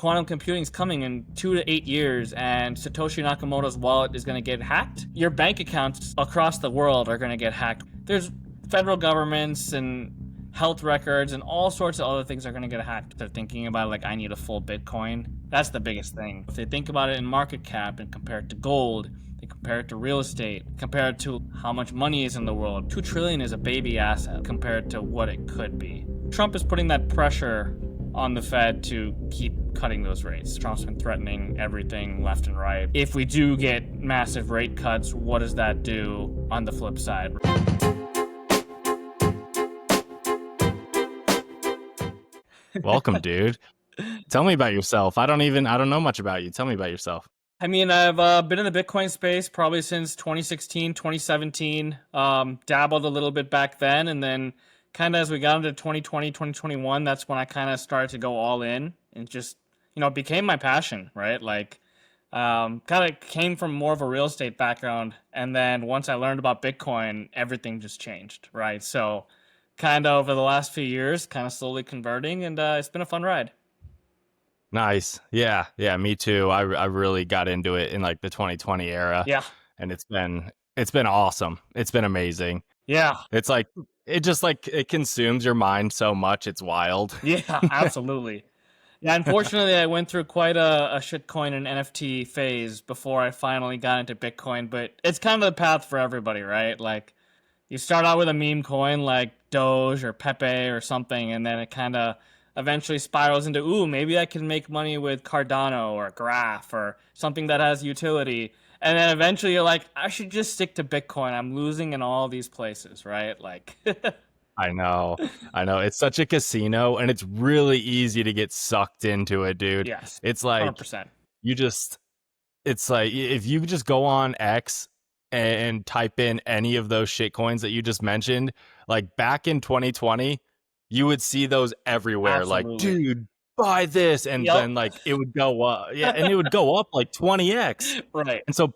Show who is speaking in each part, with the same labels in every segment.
Speaker 1: quantum computing is coming in 2 to 8 years and Satoshi Nakamoto's wallet is going to get hacked, your bank accounts across the world are going to get hacked. There's federal governments and health records and all sorts of other things are going to get hacked. They're thinking about like, I need a full Bitcoin. That's the biggest thing. If they think about it in market cap and compare it to gold, they compare it to real estate, compare it to how much money is in the world. 2 trillion is a baby asset compared to what it could be. Trump is putting that pressure on the Fed to keep cutting those rates. Trump's been threatening everything left and right. If we do get massive rate cuts, what does that do on the flip side?
Speaker 2: Welcome, dude. Tell me about yourself. I don't know much about you. Tell me about yourself.
Speaker 1: I mean, I've been in the Bitcoin space probably since 2016, 2017. Dabbled a little bit back then, and then kind of as we got into 2020, 2021, that's when I kind of started to go all in and just, it became my passion, right? Like, kind of came from more of a real estate background. And then once I learned about Bitcoin, everything just changed, right? So kind of over the last few years, kind of slowly converting, and it's been a fun ride.
Speaker 2: Nice. Yeah, me too. I really got into it in like the 2020 era.
Speaker 1: Yeah.
Speaker 2: And it's been awesome. It's been amazing.
Speaker 1: Yeah.
Speaker 2: It's like it consumes your mind so much. It's wild.
Speaker 1: Yeah, absolutely. Yeah, unfortunately, I went through quite a shitcoin and NFT phase before I finally got into Bitcoin, but it's kind of the path for everybody, right? Like, you start out with a meme coin like Doge or Pepe or something, and then it kind of eventually spirals into, ooh, maybe I can make money with Cardano or Graph or something that has utility. And then eventually you're like, I should just stick to Bitcoin. I'm losing in all these places, right? Like,
Speaker 2: I know. It's such a casino, and it's really easy to get sucked into it, dude.
Speaker 1: yes,
Speaker 2: It's like
Speaker 1: 100%.
Speaker 2: It's like if you just go on X and type in any of those shit coins that you just mentioned, like back in 2020, you would see those everywhere.
Speaker 1: Absolutely.
Speaker 2: Like, dude, buy this, and
Speaker 1: Yep.
Speaker 2: then like it would go up, and it would go up like 20x.
Speaker 1: Right.
Speaker 2: And so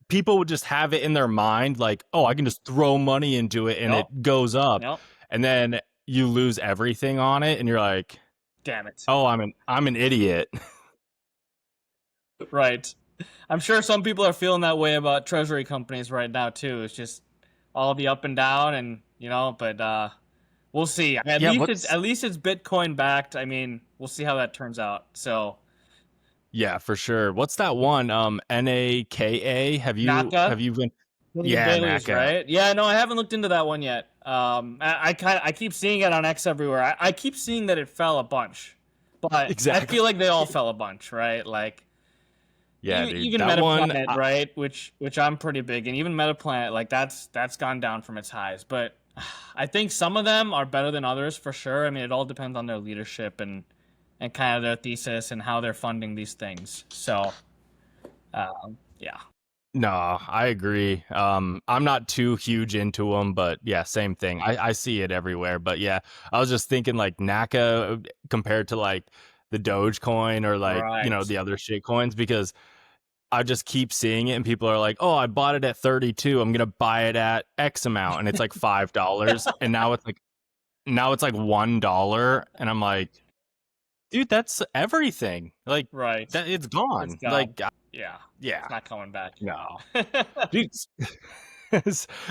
Speaker 2: people would just have it in their mind, like, oh, I can just throw money into it, and
Speaker 1: Yep.
Speaker 2: it goes up.
Speaker 1: Yep.
Speaker 2: And then you lose everything on it, and you're like,
Speaker 1: damn it.
Speaker 2: oh, I'm an idiot.
Speaker 1: Right. I'm sure some people are feeling that way about treasury companies right now too. It's just all the up and down, and but we'll see. At least it's Bitcoin backed. I mean, we'll see how that turns out. So
Speaker 2: yeah, for sure. What's that one? NAKA. Have you been? Yeah,
Speaker 1: Bailey's, right? Yeah, no, I haven't looked into that one yet. I keep seeing it on X everywhere. I keep seeing that it fell a bunch, but exactly. I feel like they all fell a bunch, right? Like,
Speaker 2: yeah,
Speaker 1: even Metaplanet, right? Which I'm pretty big, and even Metaplanet, like that's gone down from its highs. But I think some of them are better than others for sure. I mean, it all depends on their leadership and kind of their thesis and how they're funding these things. So, yeah.
Speaker 2: No, I agree. I'm not too huge into them, but yeah, same thing. I see it everywhere. But yeah, I was just thinking like NACA compared to like the Dogecoin or like, right. The other shit coins, because I just keep seeing it and people are like, oh, I bought it at 32. I'm going to buy it at X amount. And it's like $5. And now it's like $1. And I'm like, dude, that's everything. Like,
Speaker 1: right.
Speaker 2: It's gone.
Speaker 1: It's gone.
Speaker 2: Like,
Speaker 1: yeah. It's not coming back.
Speaker 2: No. Dude.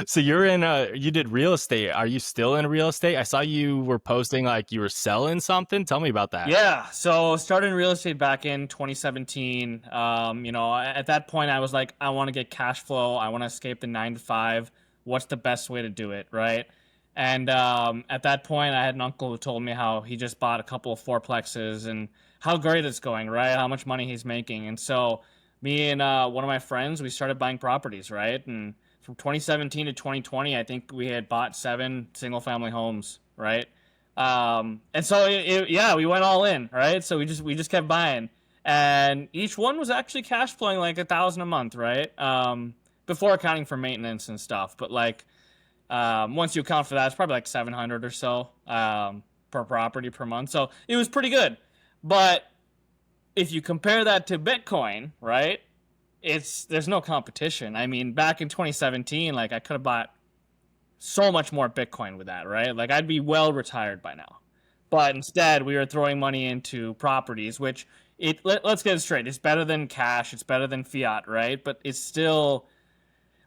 Speaker 2: So you did real estate. Are you still in real estate? I saw you were posting like you were selling something. Tell me about that.
Speaker 1: Yeah. So started in real estate back in 2017. At that point I was like, I want to get cash flow. I want to escape the 9 to 5. What's the best way to do it? Right. And at that point I had an uncle who told me how he just bought a couple of fourplexes and how great it's going, right? How much money he's making. And so me and one of my friends, we started buying properties, right? And from 2017 to 2020, I think we had bought 7 single-family homes, right? And so we went all in, right? So we just kept buying, and each one was actually cash flowing like $1,000 a month, right? Before accounting for maintenance and stuff, but like once you account for that, it's probably like 700 or so per property per month. So it was pretty good, but if you compare that to Bitcoin, right, there's no competition. I mean, back in 2017, like I could have bought so much more Bitcoin with that, right? Like I'd be well retired by now. But instead, we were throwing money into properties, which let's get it straight. It's better than cash. It's better than fiat, right? But it's still,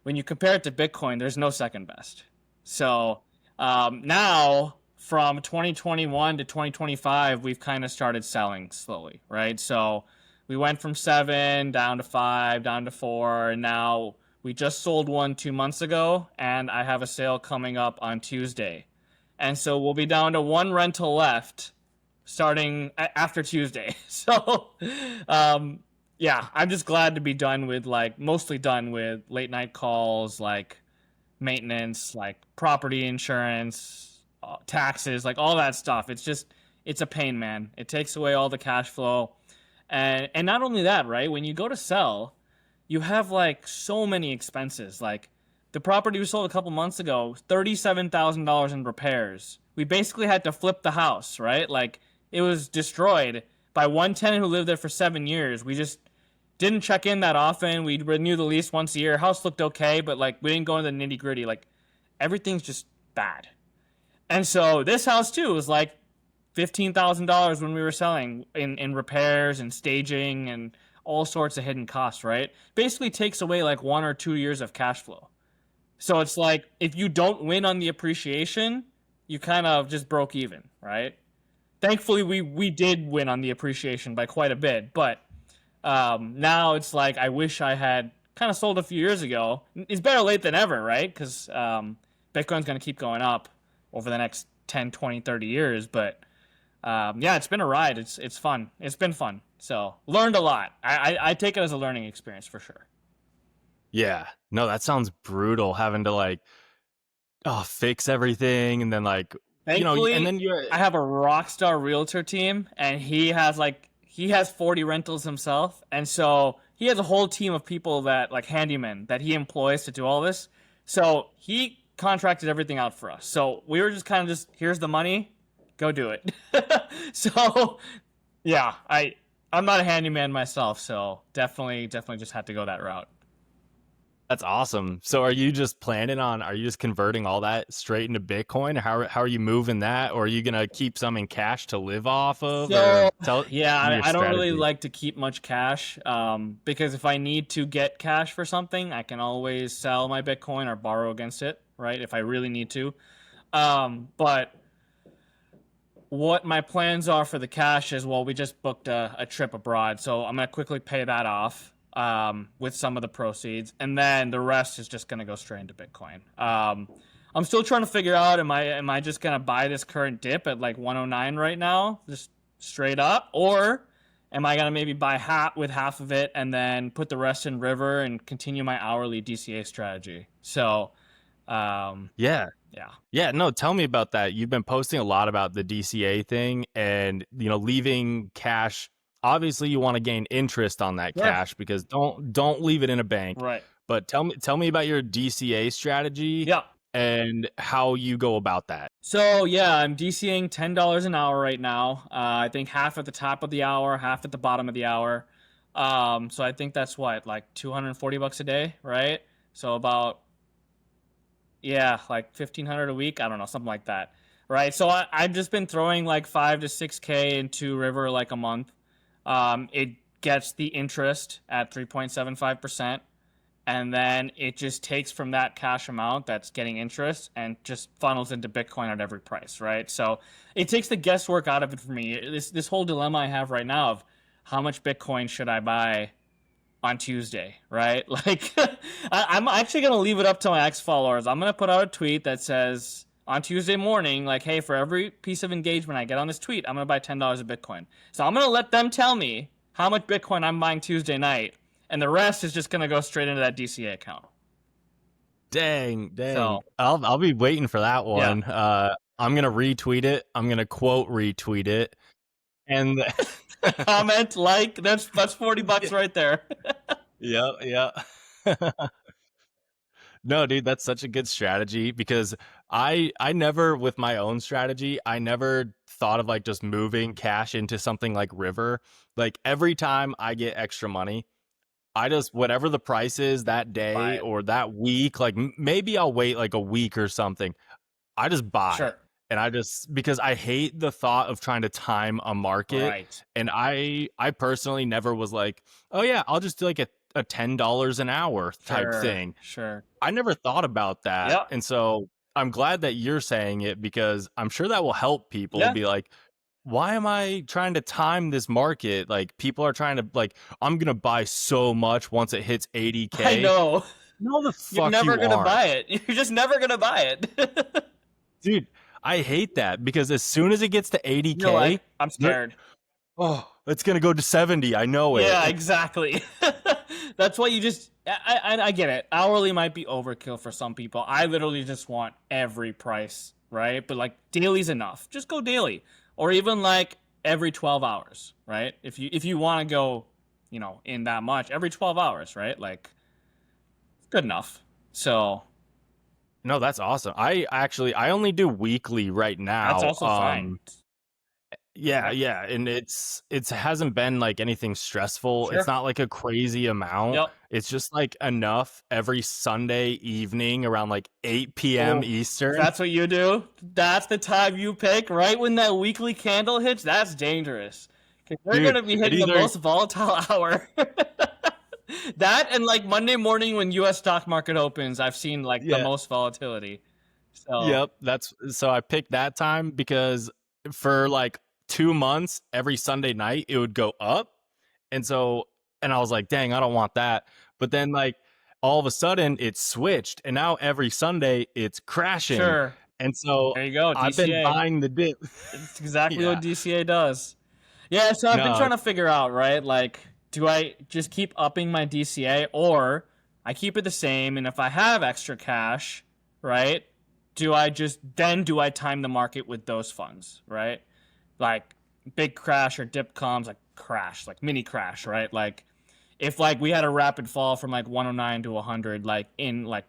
Speaker 1: when you compare it to Bitcoin, there's no second best. So now from 2021 to 2025, we've kind of started selling slowly, right? So we went from 7 down to 5, down to 4, and now we just sold one 2 months ago, and I have a sale coming up on Tuesday. And so we'll be down to one rental left starting after Tuesday. So, um, yeah, I'm just glad to be done with, like, mostly done with late night calls, like maintenance, like property insurance, taxes, like all that stuff. It's a pain, man. It takes away all the cash flow. And not only that, right? When you go to sell, you have like so many expenses. Like the property we sold a couple months ago, $37,000 in repairs. We basically had to flip the house, right? Like it was destroyed by one tenant who lived there for 7 years. We just didn't check in that often. We renew the lease once a year. House looked okay, but like we didn't go into the nitty gritty. Like everything's just bad. And so this house too was like $15,000 when we were selling in repairs and staging and all sorts of hidden costs, right? Basically takes away like 1 or 2 years of cash flow. So it's like if you don't win on the appreciation, you kind of just broke even, right? Thankfully, we did win on the appreciation by quite a bit, but now it's like I wish I had kind of sold a few years ago. It's better late than ever, right? Because Bitcoin's going to keep going up over the next 10, 20, 30 years. But yeah, it's been a ride. It's fun. It's been fun. So learned a lot. I take it as a learning experience for sure.
Speaker 2: Yeah. No, that sounds brutal having to like fix everything and then like and
Speaker 1: Thankfully,
Speaker 2: then you're
Speaker 1: I have a rock star realtor team, and he has 40 rentals himself, and so he has a whole team of people that like handymen that he employs to do all this. So he contracted everything out for us. So we were just kind of just here's the money, go do it. So yeah, I'm not a handyman myself, so definitely just had to go that route.
Speaker 2: That's awesome. So are you just are you just converting all that straight into Bitcoin? How are you moving that? Or are you gonna keep some in cash to live off of?
Speaker 1: So
Speaker 2: Or tell
Speaker 1: yeah,
Speaker 2: me your
Speaker 1: I don't really
Speaker 2: strategy.
Speaker 1: like to keep much cash, because if I need to get cash for something, I can always sell my Bitcoin or borrow against it, right? If I really need to. But what my plans are for the cash is, well, we just booked a trip abroad, so I'm gonna quickly pay that off with some of the proceeds, and then the rest is just gonna go straight into Bitcoin. I'm still trying to figure out, am I just gonna buy this current dip at like 109 right now, just straight up, or am I gonna maybe buy half of it and then put the rest in River and continue my hourly DCA strategy? So,
Speaker 2: Yeah.
Speaker 1: yeah,
Speaker 2: Yeah, no, tell me about that. You've been posting a lot about the DCA thing and leaving cash. Obviously, you want to gain interest on that
Speaker 1: sure,
Speaker 2: cash because don't leave it in a bank.
Speaker 1: right,
Speaker 2: But tell me about your DCA strategy
Speaker 1: yeah.
Speaker 2: and how you go about that.
Speaker 1: So yeah, I'm DCing $10 an hour right now. I think half at the top of the hour, half at the bottom of the hour. So I think that's what, like $240 a day, right? So about, yeah, like 1,500 a week. I don't know, something like that, right? So I've just been throwing like 5 to 6K into River like a month. It gets the interest at 3.75%, and then it just takes from that cash amount that's getting interest and just funnels into Bitcoin at every price, right? So it takes the guesswork out of it for me. This whole dilemma I have right now of how much Bitcoin should I buy on Tuesday, right? Like I'm actually gonna leave it up to my ex followers. I'm gonna put out a tweet that says on Tuesday morning, like, hey, for every piece of engagement I get on this tweet, I'm gonna buy $10 of Bitcoin. So I'm gonna let them tell me how much Bitcoin I'm buying Tuesday night, and the rest is just gonna go straight into that DCA account.
Speaker 2: Dang, dang.
Speaker 1: So
Speaker 2: I'll be waiting for that
Speaker 1: yeah,
Speaker 2: one. I'm gonna retweet it. I'm gonna quote retweet it. And
Speaker 1: comment, like, that's $40 right there.
Speaker 2: yeah, yeah. No, dude, that's such a good strategy because I never with my own strategy, I never thought of like just moving cash into something like River. Like every time I get extra money, I just whatever the price is that
Speaker 1: Buy
Speaker 2: day
Speaker 1: it.
Speaker 2: or that week, like maybe I'll wait like a week or something. I just buy.
Speaker 1: Sure.
Speaker 2: And I just because I hate the thought of trying to time a market,
Speaker 1: Right.
Speaker 2: and I personally never was like, "Oh yeah, I'll just do like a $10 an hour type
Speaker 1: Sure.
Speaker 2: thing."
Speaker 1: Sure.
Speaker 2: I never thought about that.
Speaker 1: Yep.
Speaker 2: And so I'm glad that you're saying it because I'm sure that will help people
Speaker 1: Yeah.
Speaker 2: be like, why am I trying to time this market? Like people are trying to like, I'm gonna buy so much once it hits
Speaker 1: I
Speaker 2: 80K.
Speaker 1: know.
Speaker 2: No, the
Speaker 1: You're
Speaker 2: fuck
Speaker 1: never
Speaker 2: you
Speaker 1: gonna
Speaker 2: aren't.
Speaker 1: buy it. You're just never gonna buy it.
Speaker 2: Dude, I hate that because as soon as it gets to
Speaker 1: You're like,
Speaker 2: 80K,
Speaker 1: I'm
Speaker 2: there
Speaker 1: scared.
Speaker 2: oh, it's gonna go to 70. I know it.
Speaker 1: Yeah, exactly. That's why you just. I get it. Hourly might be overkill for some people. I literally just want every price, right? But like daily's enough. Just go daily, or even like every 12 hours, right? If you want to go, in that much every 12 hours, right? Like it's good enough. So
Speaker 2: No, that's awesome. I only do weekly right
Speaker 1: that's
Speaker 2: now.
Speaker 1: also fine.
Speaker 2: Yeah,
Speaker 1: Yeah,
Speaker 2: yeah, and it hasn't been like anything stressful. It's
Speaker 1: sure.
Speaker 2: not like a crazy amount.
Speaker 1: Yep.
Speaker 2: It's just like enough every Sunday evening around like 8 p.m.
Speaker 1: Oh,
Speaker 2: Eastern.
Speaker 1: that's what you do? That's the time you pick, right when that weekly candle hits? That's dangerous. Because you're going
Speaker 2: Dude,
Speaker 1: to be
Speaker 2: it
Speaker 1: hitting the
Speaker 2: either
Speaker 1: most volatile hour. That and like Monday morning when US stock market opens, I've seen like the
Speaker 2: yeah,
Speaker 1: most volatility. So,
Speaker 2: yep, that's so I picked that time because for like 2 months every Sunday night it would go up. And so and I was like, "Dang, I don't want that." But then like all of a sudden it switched and now every Sunday it's crashing.
Speaker 1: sure.
Speaker 2: And so
Speaker 1: There you go,
Speaker 2: I've been
Speaker 1: DCA.
Speaker 2: buying the dip.
Speaker 1: It's exactly what
Speaker 2: Yeah.
Speaker 1: DCA does. Yeah, so I've been
Speaker 2: No.
Speaker 1: trying to figure out, right? Like, do I just keep upping my DCA or I keep it the same and if I have extra cash, right? Do I time the market with those funds, right? Like big crash or dip comes like crash, like mini crash, right? Like if like we had a rapid fall from like 109 to 100 like in like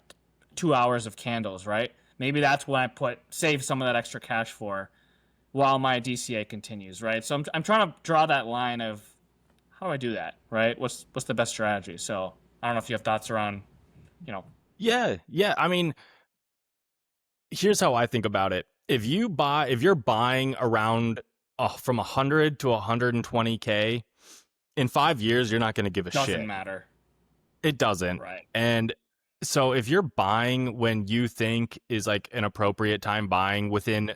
Speaker 1: 2 hours of candles, right? Maybe that's when I save some of that extra cash for while my DCA continues, right? So I'm trying to draw that line of how do I do that, right? What's the best strategy? So I don't know if you have thoughts around, you know,
Speaker 2: Yeah, yeah. I mean, here's how I think about it. If you're buying around from 100 to 120K, in 5 years you're not going to give a
Speaker 1: doesn't
Speaker 2: shit.
Speaker 1: matter,
Speaker 2: It doesn't.
Speaker 1: right?
Speaker 2: And so if you're buying when you think is like an appropriate time buying within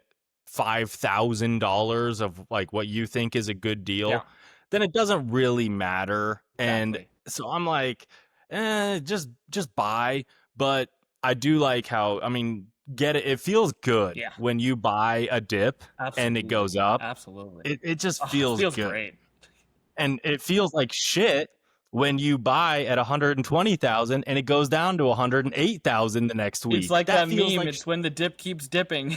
Speaker 2: $5,000 of like what you think is a good
Speaker 1: Yeah,
Speaker 2: deal, then it doesn't really matter. And
Speaker 1: exactly.
Speaker 2: so I'm like, just buy. But I do like how, I mean, get it. It feels good
Speaker 1: Yeah,
Speaker 2: when you buy a dip and it
Speaker 1: absolutely,
Speaker 2: goes up.
Speaker 1: absolutely.
Speaker 2: It just
Speaker 1: Oh, it
Speaker 2: feels
Speaker 1: feels
Speaker 2: good.
Speaker 1: great.
Speaker 2: And it feels like shit when you buy at 120,000 and it goes down to 108,000 the next
Speaker 1: It's
Speaker 2: week.
Speaker 1: like
Speaker 2: That
Speaker 1: that
Speaker 2: feels
Speaker 1: meme.
Speaker 2: like
Speaker 1: It's when the dip keeps dipping.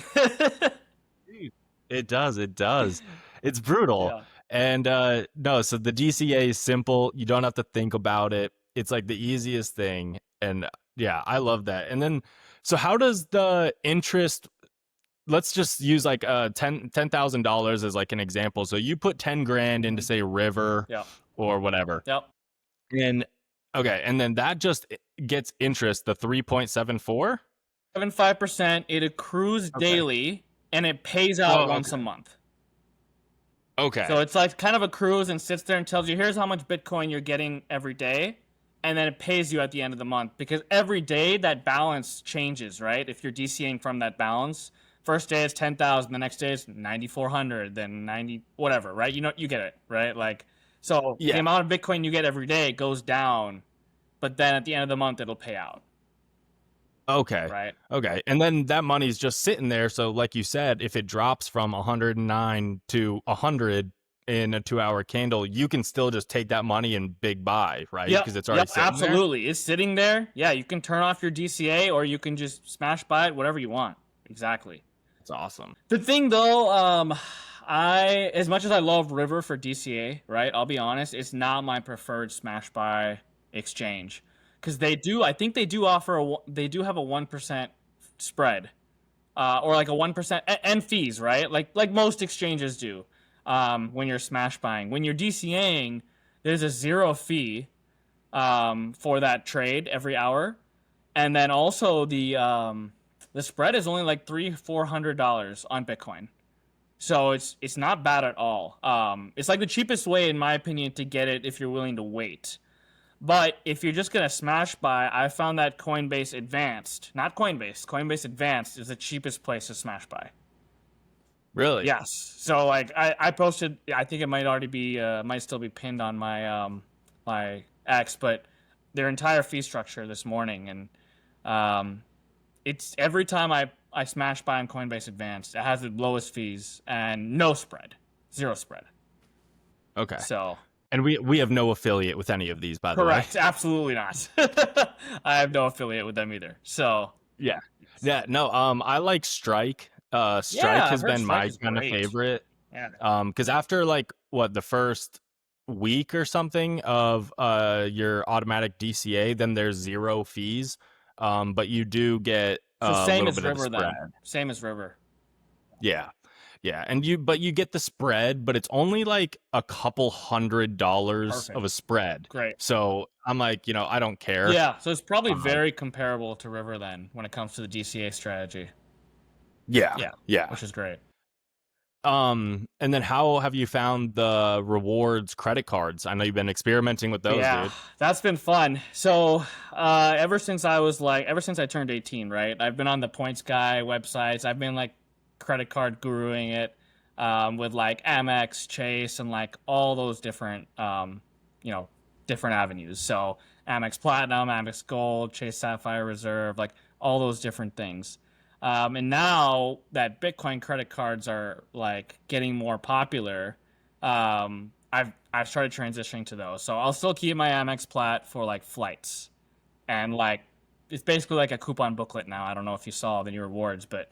Speaker 2: shit. It does. It does. It's brutal.
Speaker 1: Yeah.
Speaker 2: And no, so the DCA is simple. You don't have to think about it. It's like the easiest thing. And yeah, I love that. And then so how does the interest, let's just use like $10,000 as like an example. So you put 10 grand into
Speaker 1: Mhm.
Speaker 2: say River
Speaker 1: Yep.
Speaker 2: or whatever.
Speaker 1: Yep.
Speaker 2: And okay, and then that just gets interest, the 3.74?
Speaker 1: 75%. It accrues
Speaker 2: Okay.
Speaker 1: daily, and it pays out
Speaker 2: Oh,
Speaker 1: once a
Speaker 2: okay.
Speaker 1: month. So
Speaker 2: Okay.
Speaker 1: it's like kind of accrues and sits there and tells you, here's how much Bitcoin you're getting every day. And then it pays you at the end of the month because every day that balance changes, right? If you're DCing from that balance, first day it's 10,000, the next day it's 9,400, then 90, whatever, right? You get it, right? Like, so the
Speaker 2: Yeah.
Speaker 1: amount of Bitcoin you get every day goes down, but then at the end of the month it'll pay out,
Speaker 2: Okay.
Speaker 1: right?
Speaker 2: Okay. And then that money's just sitting there. So like you said, if it drops from 109 to 100 in a 2-hour candle, you can still just take that money and big buy, right?
Speaker 1: Yep,
Speaker 2: Because it's already
Speaker 1: yep,
Speaker 2: sitting there.
Speaker 1: absolutely. It's sitting there. Yeah, you can turn off your DCA or you can just smash buy it, whatever you want. Exactly.
Speaker 2: It's awesome.
Speaker 1: The thing though, I as much as I love River for DCA, right? I'll be honest, it's not my preferred smash buy exchange because I think they do they do have a 1% spread, or like a 1% and fees, right? Like most exchanges do. When you're smash buying, when you're DCAing, there's a zero fee, for that trade every hour, and then also the spread is only like $300-400 on Bitcoin. So it's not bad at all. It's like the cheapest way, in my opinion, to get it if you're willing to wait. But if you're just gonna smash buy, I found that Coinbase Advanced, not Coinbase, Coinbase Advanced is the cheapest place to smash buy.
Speaker 2: Really?
Speaker 1: Yes. So like I posted, I think it might already be might still be pinned on my X, but their entire fee structure this morning, and um it's every time I smash buy on Coinbase Advanced, it has the lowest fees and no spread. Zero spread.
Speaker 2: Okay.
Speaker 1: So
Speaker 2: And we have no affiliate with any of these, by the way.
Speaker 1: correct, absolutely not. I have no affiliate with them either. So
Speaker 2: Yeah. Yeah, no, I like Strike. Strike
Speaker 1: yeah, I've
Speaker 2: has
Speaker 1: heard
Speaker 2: been
Speaker 1: Strike
Speaker 2: my
Speaker 1: is
Speaker 2: kind of
Speaker 1: great.
Speaker 2: favorite.
Speaker 1: Yeah.
Speaker 2: Because after like what the first week or something of your automatic DCA, then there's zero fees. But you do get
Speaker 1: So
Speaker 2: a
Speaker 1: same
Speaker 2: little
Speaker 1: as
Speaker 2: bit of the
Speaker 1: River
Speaker 2: spread.
Speaker 1: then. Same as River.
Speaker 2: Yeah. Yeah. And you get the spread, but it's only like a couple $100 of
Speaker 1: Perfect.
Speaker 2: a spread.
Speaker 1: Great.
Speaker 2: So I'm like, I don't care.
Speaker 1: Yeah, so it's probably
Speaker 2: Um,
Speaker 1: very comparable to River then when it comes to the DCA strategy.
Speaker 2: yeah.
Speaker 1: Yeah,
Speaker 2: Yeah.
Speaker 1: which is great.
Speaker 2: And then how have you found the rewards credit cards? I know you've been experimenting with those,
Speaker 1: Yeah,
Speaker 2: dude.
Speaker 1: that's been fun. So, ever since I turned 18, right? I've been on the Points Guy websites. I've been like credit card guruing it, with like Amex, Chase, and like all those different, you know, different avenues. So Amex Platinum, Amex Gold, Chase Sapphire Reserve, like all those different things. And now that Bitcoin credit cards are like getting more popular, I've started transitioning to those. So I'll still keep my Amex Plat for like flights, and like it's basically like a coupon booklet now. I don't know if you saw the new rewards, but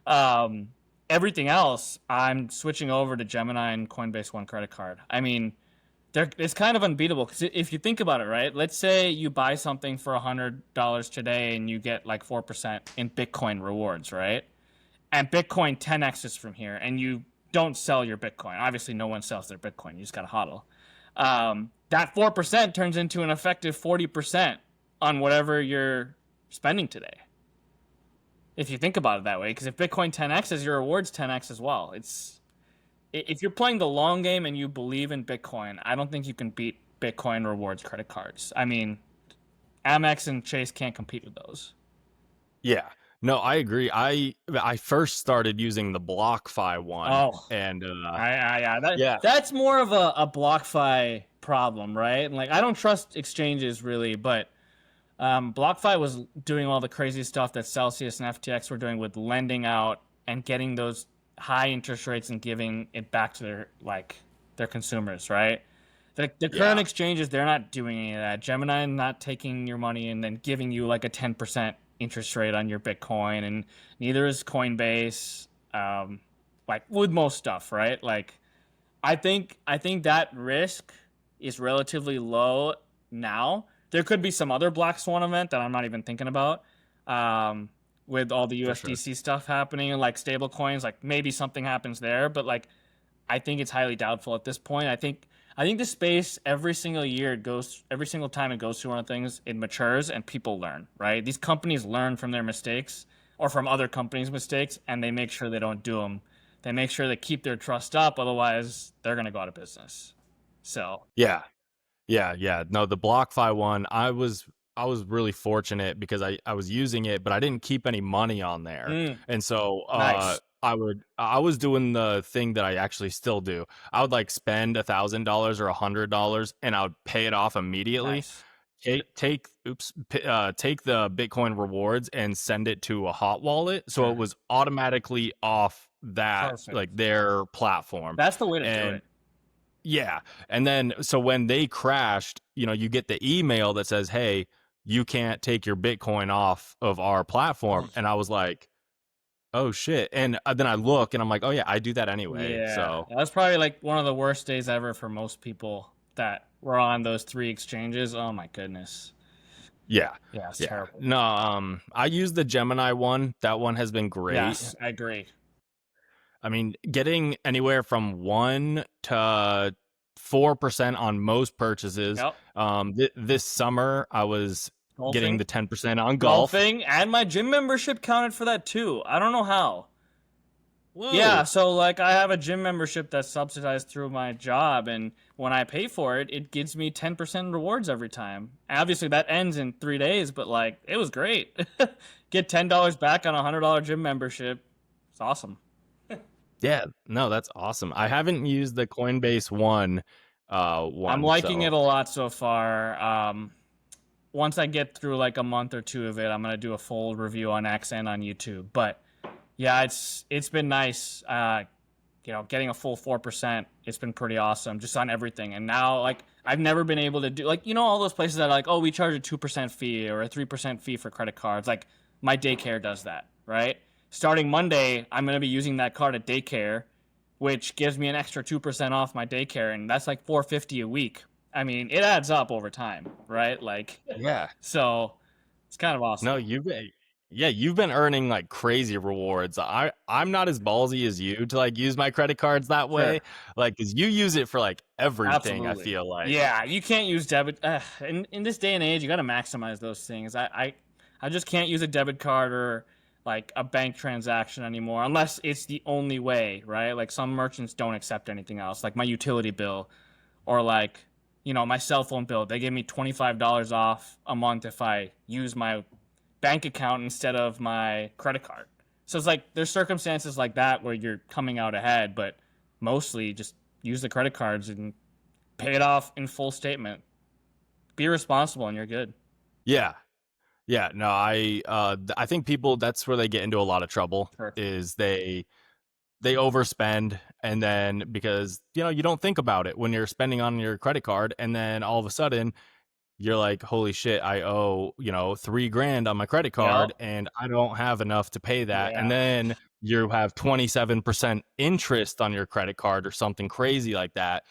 Speaker 1: um, everything else I'm switching over to Gemini and Coinbase One credit card. I mean, it's kind of unbeatable because if you think about it, right? Let's say you buy something for $100 today and you get like 4% in Bitcoin rewards, right? And Bitcoin 10x's from here, and you don't sell your Bitcoin. Obviously, no one sells their Bitcoin. You just got to hodl. That 4% turns into an effective 40% on whatever you're spending today. If you think about it that way, because if Bitcoin 10x's, your rewards 10x as well. If you're playing the long game and you believe in Bitcoin, I don't think you can beat Bitcoin rewards credit cards. I mean, Amex and Chase can't compete with those.
Speaker 2: Yeah. No, I agree. I first started using the BlockFi one,
Speaker 1: Oh,
Speaker 2: and
Speaker 1: yeah,
Speaker 2: yeah,
Speaker 1: that's more of a BlockFi problem, right? Like I don't trust exchanges really, but BlockFi was doing all the crazy stuff that Celsius and FTX were doing with lending out and getting those high interest rates and giving it back to their consumers, right? The current
Speaker 2: yeah,
Speaker 1: exchanges, they're not doing any of that. Gemini not taking your money and then giving you like a 10% interest rate on your Bitcoin, and neither is Coinbase. Like with most stuff, right? Like I think that risk is relatively low now. There could be some other black swan event that I'm not even thinking about. Um, with all the
Speaker 2: for sure.
Speaker 1: USDC stuff happening, like stable coins, like maybe something happens there, but like I think it's highly doubtful at this point. I think the space every single year it goes every single time it goes through one of things, it matures and people learn, right? These companies learn from their mistakes or from other companies' mistakes, and they make sure they don't do them. They make sure they keep their trust up, otherwise they're gonna go out of business. So
Speaker 2: Yeah. Yeah, yeah. No, the BlockFi one, I was really fortunate because I was using it, but I didn't keep any money on there.
Speaker 1: mm,
Speaker 2: And so
Speaker 1: nice,
Speaker 2: I was doing the thing that I actually still do. I would like spend $1,000 or $100 and I would pay it off immediately.
Speaker 1: nice,
Speaker 2: Take the Bitcoin rewards and send it to a hot wallet. So it
Speaker 1: sure,
Speaker 2: was automatically off that
Speaker 1: perfect.
Speaker 2: like their platform.
Speaker 1: That's the way to do
Speaker 2: And
Speaker 1: it.
Speaker 2: yeah. And then, so when they crashed, you get the email that says, hey, you can't take your Bitcoin off of our platform.
Speaker 1: Oh,
Speaker 2: And I was like, oh shit. And then I look and I'm like, oh yeah, I do that anyway.
Speaker 1: yeah,
Speaker 2: So
Speaker 1: that's probably like one of the worst days ever for most people that were on those three exchanges. Oh my goodness.
Speaker 2: yeah.
Speaker 1: Yeah, it's
Speaker 2: Yeah.
Speaker 1: terrible.
Speaker 2: No, I use the Gemini one. That one has been great.
Speaker 1: Yes, I agree.
Speaker 2: I mean, getting anywhere from 1 to 4% on most purchases.
Speaker 1: Yep.
Speaker 2: This summer I was getting
Speaker 1: Golfing,
Speaker 2: the 10% on golf.
Speaker 1: golfing, and my gym membership counted for that too. I don't know how. Yeah,
Speaker 2: Whoa.
Speaker 1: so like I have a gym membership that's subsidized through my job, and when I pay for it, it gives me 10% rewards every time. Obviously, that ends in 3 days, but like it was great. Get $10 back on a $100 gym membership. It's awesome.
Speaker 2: Yeah, no, that's awesome. I haven't used the Coinbase
Speaker 1: I'm
Speaker 2: one,
Speaker 1: liking it
Speaker 2: so
Speaker 1: a lot so far. Once I get through like a month or two of it, I'm gonna do a full review on X and on YouTube. But yeah, it's been nice. Getting a full 4%, it's been pretty awesome just on everything. And now, like, I've never been able to do, like, all those places that are like, oh, we charge a 2% fee or a 3% fee for credit cards. Like, my daycare does that, right? Starting Monday, I'm going to be using that card at daycare, which gives me an extra 2% off my daycare. And that's like $4.50 a week. I mean, it adds up over time, right? Like,
Speaker 2: yeah.
Speaker 1: so it's kind of awesome.
Speaker 2: No, you've been earning like crazy rewards. I'm not as ballsy as you to like use my credit cards that
Speaker 1: Sure.
Speaker 2: way. Like, cause you use it for like everything, I
Speaker 1: Absolutely.
Speaker 2: feel like.
Speaker 1: Yeah, you can't use debit. In this day and age, you got to maximize those things. I just can't use a debit card or like a bank transaction anymore unless it's the only way, right? Like some merchants don't accept anything else, like my utility bill or like, my cell phone bill. They give me $25 off a month if I use my bank account instead of my credit card. So it's like there's circumstances like that where you're coming out ahead, but mostly just use the credit cards and pay it off in full statement. Be responsible and you're good.
Speaker 2: Yeah. Yeah. No, I think people, that's where they get into a lot of trouble
Speaker 1: Sure.
Speaker 2: is they overspend, and then because you don't think about it when you're spending on your credit card, and then all of a sudden you're like, holy shit, I owe 3 grand on my credit
Speaker 1: Yep.
Speaker 2: card and I don't have enough to pay that. And
Speaker 1: Yeah.
Speaker 2: then you have 27% interest on your credit card or something crazy like that,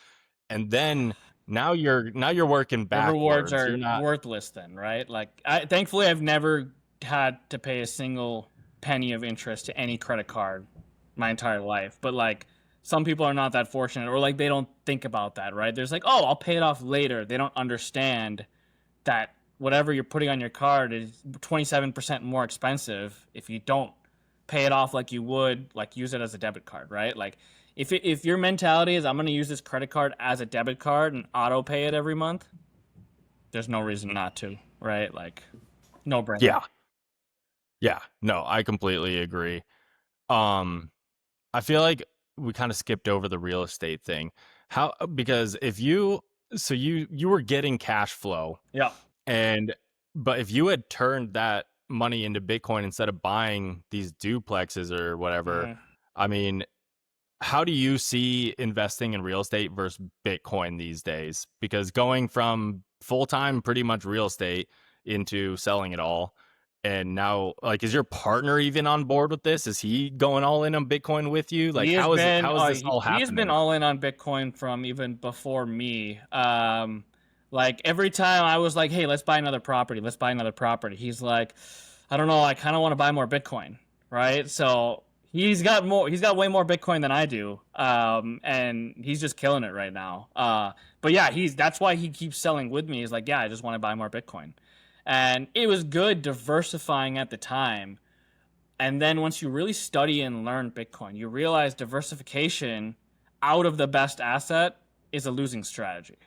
Speaker 2: and then now you're working
Speaker 1: The rewards
Speaker 2: backwards. You're
Speaker 1: are
Speaker 2: not.
Speaker 1: worthless then, right? Like thankfully I've never had to pay a single penny of interest to any credit card my entire life. But like some people are not that fortunate or like they don't think about that, right? There's like, "Oh, I'll pay it off later." They don't understand that whatever you're putting on your card is 27% more expensive if you don't pay it off like you would like use it as a debit card, right? Like if your mentality is I'm going to use this credit card as a debit card and auto pay it every month, there's no reason not to, right? Like no brainer.
Speaker 2: Yeah. Yeah. No, I completely agree. Um I feel like we kind of skipped over the real estate thing. How because if you so you were getting cash flow,
Speaker 1: Yeah.
Speaker 2: and but if you had turned that money into Bitcoin instead of buying these duplexes or whatever,
Speaker 1: Mhm.
Speaker 2: I mean, how do you see investing in real estate versus Bitcoin these days? Because going from full-time pretty much real estate into selling it all, and now like is your partner even on board with this? Is he going all in on Bitcoin with you? Like
Speaker 1: He has been
Speaker 2: how is this all
Speaker 1: he has been
Speaker 2: happening?
Speaker 1: all in on Bitcoin from even before me. Like every time I was like, "Hey, let's buy another property. Let's buy another property." He's like, "I don't know. I kind of want to buy more Bitcoin." Right? So he's got more. He's got way more Bitcoin than I do. And he's just killing it right now. But yeah, that's why he keeps selling with me. He's like, "Yeah, I just want to buy more Bitcoin." And it was good diversifying at the time, and then once you really study and learn Bitcoin, you realize diversification out of the best asset is a losing strategy.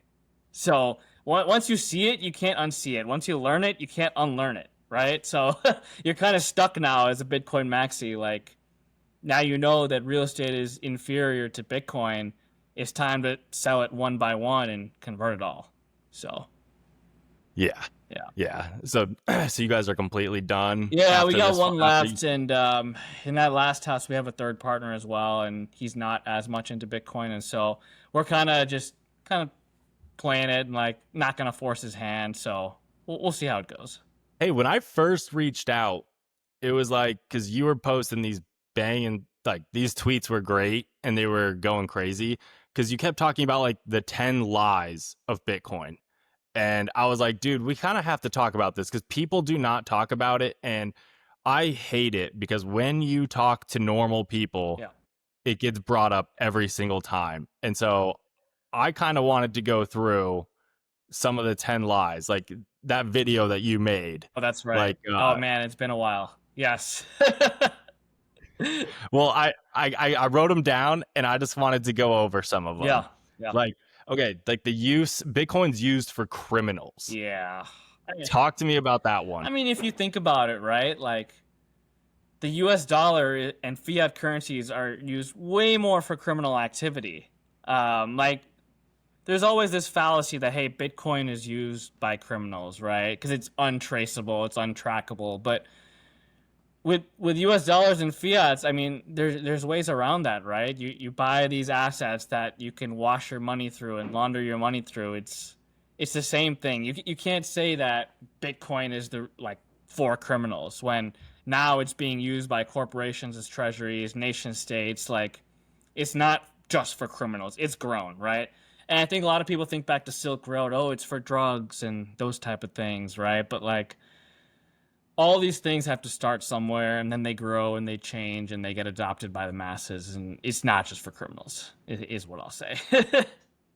Speaker 1: So once you see it, you can't unsee it. Once you learn it, you can't unlearn it, right? So you're kind of stuck now as a Bitcoin maxi. Like now you know that real estate is inferior to Bitcoin. It's time to sell it one by one and convert it all. So
Speaker 2: Yeah.
Speaker 1: yeah.
Speaker 2: Yeah. So so you guys are completely done
Speaker 1: Yeah, we
Speaker 2: after
Speaker 1: got
Speaker 2: this
Speaker 1: one
Speaker 2: after you,
Speaker 1: left, and in that last house, we have a third partner as well, and he's not as much into Bitcoin, and so we're kind of playing it and like not gonna force his hand. So we'll see how it goes.
Speaker 2: hey, when I first reached out, it was like because you were posting these banging like these tweets were great and they were going crazy because you kept talking about like the 10 lies of Bitcoin. And I was like, dude, we kind of have to talk about this because people do not talk about it. And I hate it because when you talk to normal people,
Speaker 1: Yeah,
Speaker 2: it gets brought up every single time. And so I kind of wanted to go through some of the 10 lies, like that video that you made.
Speaker 1: Oh, that's right.
Speaker 2: Like,
Speaker 1: Oh man, it's been a while. Yes.
Speaker 2: well, I wrote them down and I just wanted to go over some of them.
Speaker 1: Yeah. Yeah.
Speaker 2: Like, okay, like Bitcoin's used for criminals.
Speaker 1: Yeah.
Speaker 2: Talk to me about that one.
Speaker 1: I mean, if you think about it, right? Like the US dollar and fiat currencies are used way more for criminal activity. Like there's always this fallacy that hey, Bitcoin is used by criminals, right? Because it's untraceable, it's untrackable. But with US dollars and fiats, I mean, there's ways around that, right? You buy these assets that you can wash your money through and launder your money through. It's the same thing. You can't say that Bitcoin is the like for criminals when now it's being used by corporations as treasuries, nation states. Like it's not just for criminals. It's grown, right? And I think a lot of people think back to Silk Road. Oh, it's for drugs and those type of things, right? But like all these things have to start somewhere, and then they grow and they change and they get adopted by the masses. And it's not just for criminals. It is what I'll say.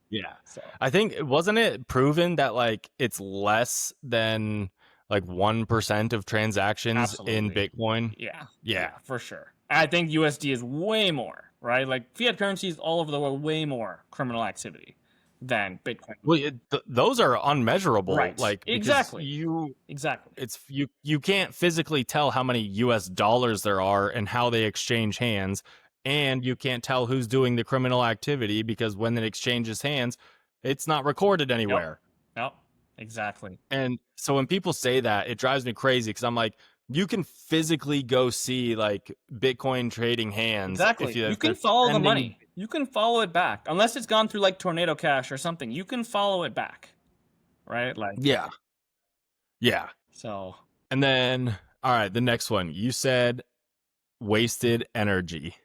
Speaker 2: Yeah.
Speaker 1: So
Speaker 2: I think wasn't it proven that like it's less than like 1% of transactions in
Speaker 1: absolutely,
Speaker 2: Bitcoin?
Speaker 1: yeah,
Speaker 2: Yeah.
Speaker 1: yeah, for sure. I think USD is way more, right? Like fiat currencies all over the world, way more criminal activity than Bitcoin.
Speaker 2: Well, those are unmeasurable,
Speaker 1: Right.
Speaker 2: like because
Speaker 1: Exactly. Exactly.
Speaker 2: you can't physically tell how many US dollars there are and how they exchange hands, and you can't tell who's doing the criminal activity because when it exchanges hands, it's not recorded
Speaker 1: Yep.
Speaker 2: anywhere.
Speaker 1: Yep. Exactly.
Speaker 2: And so when people say that, it drives me crazy because I'm like, you can physically go see like Bitcoin trading hands
Speaker 1: Exactly. You
Speaker 2: if they're
Speaker 1: can follow the
Speaker 2: sending.
Speaker 1: money. You can follow it back. Unless it's gone through like Tornado Cash or something. You can follow it back. Right? Like
Speaker 2: Yeah. Yeah.
Speaker 1: so
Speaker 2: And then, all right, the next one. You said wasted energy.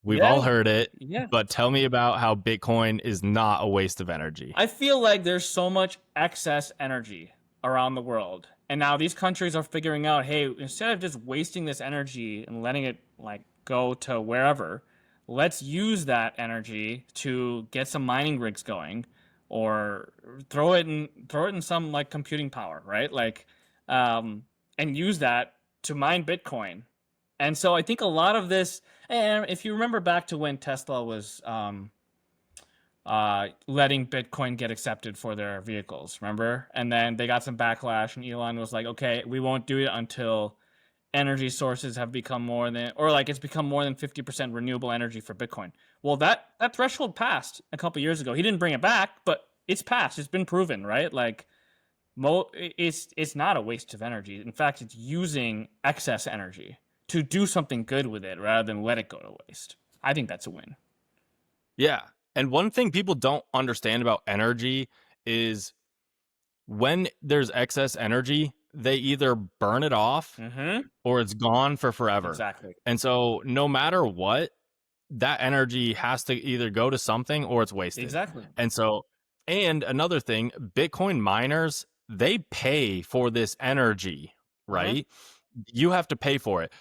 Speaker 2: We've all
Speaker 1: yeah.
Speaker 2: heard it,
Speaker 1: Yeah.
Speaker 2: but tell me about how Bitcoin is not a waste of energy.
Speaker 1: I feel like there's so much excess energy around the world. And now these countries are figuring out, hey, instead of just wasting this energy and letting it like go to wherever, let's use that energy to get some mining rigs going or throw it in some like computing power, right? Like and use that to mine Bitcoin. And so I think a lot of this, and if you remember back to when Tesla was letting Bitcoin get accepted for their vehicles, remember? And then they got some backlash, and Elon was like, okay, we won't do it until energy sources have become more than, or like it's become more than 50% renewable energy for Bitcoin. Well, that threshold passed a couple years ago. He didn't bring it back, but it's passed. It's been proven, right? Like, it's not a waste of energy. In fact, it's using excess energy to do something good with it rather than let it go to waste. I think that's a win.
Speaker 2: Yeah. And one thing people don't understand about energy is when there's excess energy, they either burn it off
Speaker 1: Mm-hmm.
Speaker 2: or it's gone for forever.
Speaker 1: Exactly.
Speaker 2: And so no matter what, that energy has to either go to something or it's wasted.
Speaker 1: Exactly.
Speaker 2: And so, and another thing, Bitcoin miners, they pay for this energy, right? You have to pay for it.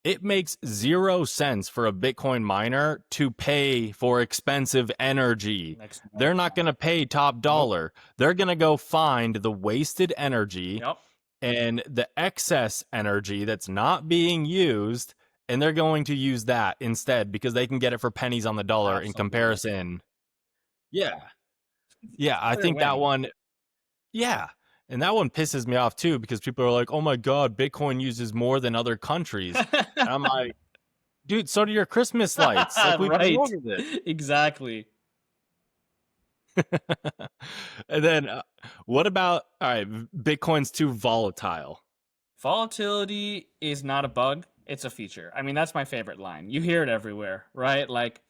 Speaker 2: It makes 0 sense for a Bitcoin miner to pay for expensive energy. They're not going to pay top dollar. They're going to go find the wasted energy
Speaker 1: Yep.
Speaker 2: and the excess energy that's not being used, and they're going to use that instead because they can get it for pennies on the dollar in
Speaker 1: Absolutely.
Speaker 2: comparison. Yeah. Yeah, I
Speaker 1: Clear
Speaker 2: think that
Speaker 1: win.
Speaker 2: one, yeah. And that one pisses me off too because people are like, oh my God, Bitcoin uses more than other countries. And I'm like, dude, so do your Christmas lights. Like, we've been
Speaker 1: Right.
Speaker 2: over this.
Speaker 1: Exactly.
Speaker 2: And then, what about, all right, Bitcoin's too volatile.
Speaker 1: Volatility is not a bug, it's a feature. I mean, that's my favorite line. You hear it everywhere, right? Like,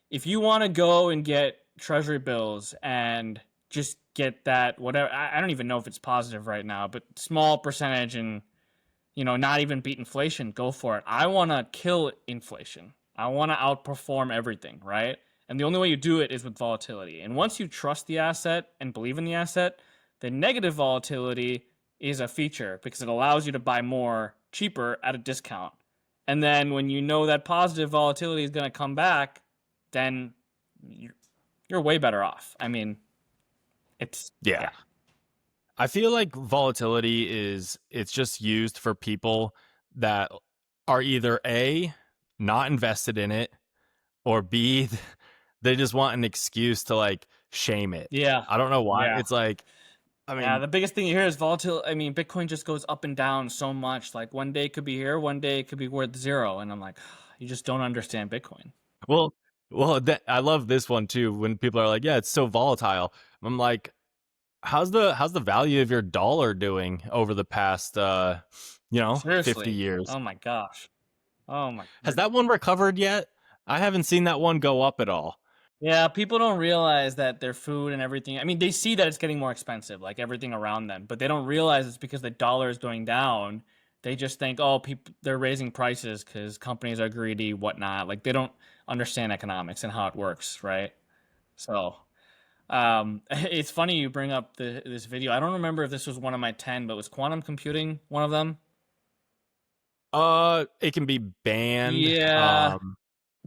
Speaker 1: if you want to go and get treasury bills and just get that, whatever, I don't even know if it's positive right now, but small percentage and, not even beat inflation, go for it. I want to kill inflation. I want to outperform everything, right? And the only way you do it is with volatility. And once you trust the asset and believe in the asset, the negative volatility is a feature because it allows you to buy more cheaper at a discount. And then when you know that positive volatility is going to come back, then you're way better off. I mean,
Speaker 2: Yeah.
Speaker 1: Yeah.
Speaker 2: I feel like volatility is it's just used for people that are either A, not invested in it, or B, they just want an excuse to like shame it.
Speaker 1: Yeah.
Speaker 2: I don't know why.
Speaker 1: Yeah.
Speaker 2: It's like, I
Speaker 1: Yeah,
Speaker 2: mean,
Speaker 1: the biggest thing you hear is volatility. I mean, Bitcoin just goes up and down so much. Like one day it could be here, one day it could be worth zero, and I'm like, you just don't understand Bitcoin.
Speaker 2: well, I love this one too. When people are like, "Yeah, it's so volatile," I'm like, how's the value of your dollar doing over the past 50
Speaker 1: Seriously.
Speaker 2: years?
Speaker 1: Oh my gosh. Oh my
Speaker 2: Has
Speaker 1: goodness.
Speaker 2: that one recovered yet? I haven't seen that one go up at all.
Speaker 1: Yeah, people don't realize that their food and everything. I mean, they see that it's getting more expensive, like everything around them, but they don't realize it's because the dollar is going down. They just think, oh, people they're raising prices because companies are greedy, whatnot. Like they don't understand economics and how it works, right? So, it's funny you bring up this video. I don't remember if this was one of my 10, but was quantum computing one of them?
Speaker 2: It can be banned.
Speaker 1: Yeah,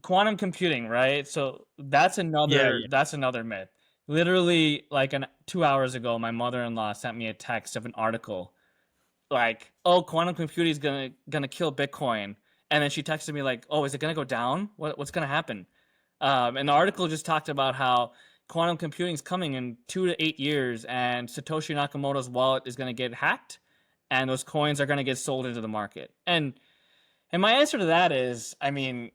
Speaker 1: quantum computing, right? So
Speaker 2: Yeah, yeah.
Speaker 1: that's another myth. Literally, like 2 hours ago, my mother-in-law sent me a text of an article like, "Oh, quantum computing is gonna kill Bitcoin," and then she texted me like, "Oh, is it gonna go down? What's gonna happen?" And the article just talked about how quantum computing is coming in 2 to 8 years, and Satoshi Nakamoto's wallet is gonna get hacked, and those coins are gonna get sold into the market. And my answer to that is, I mean,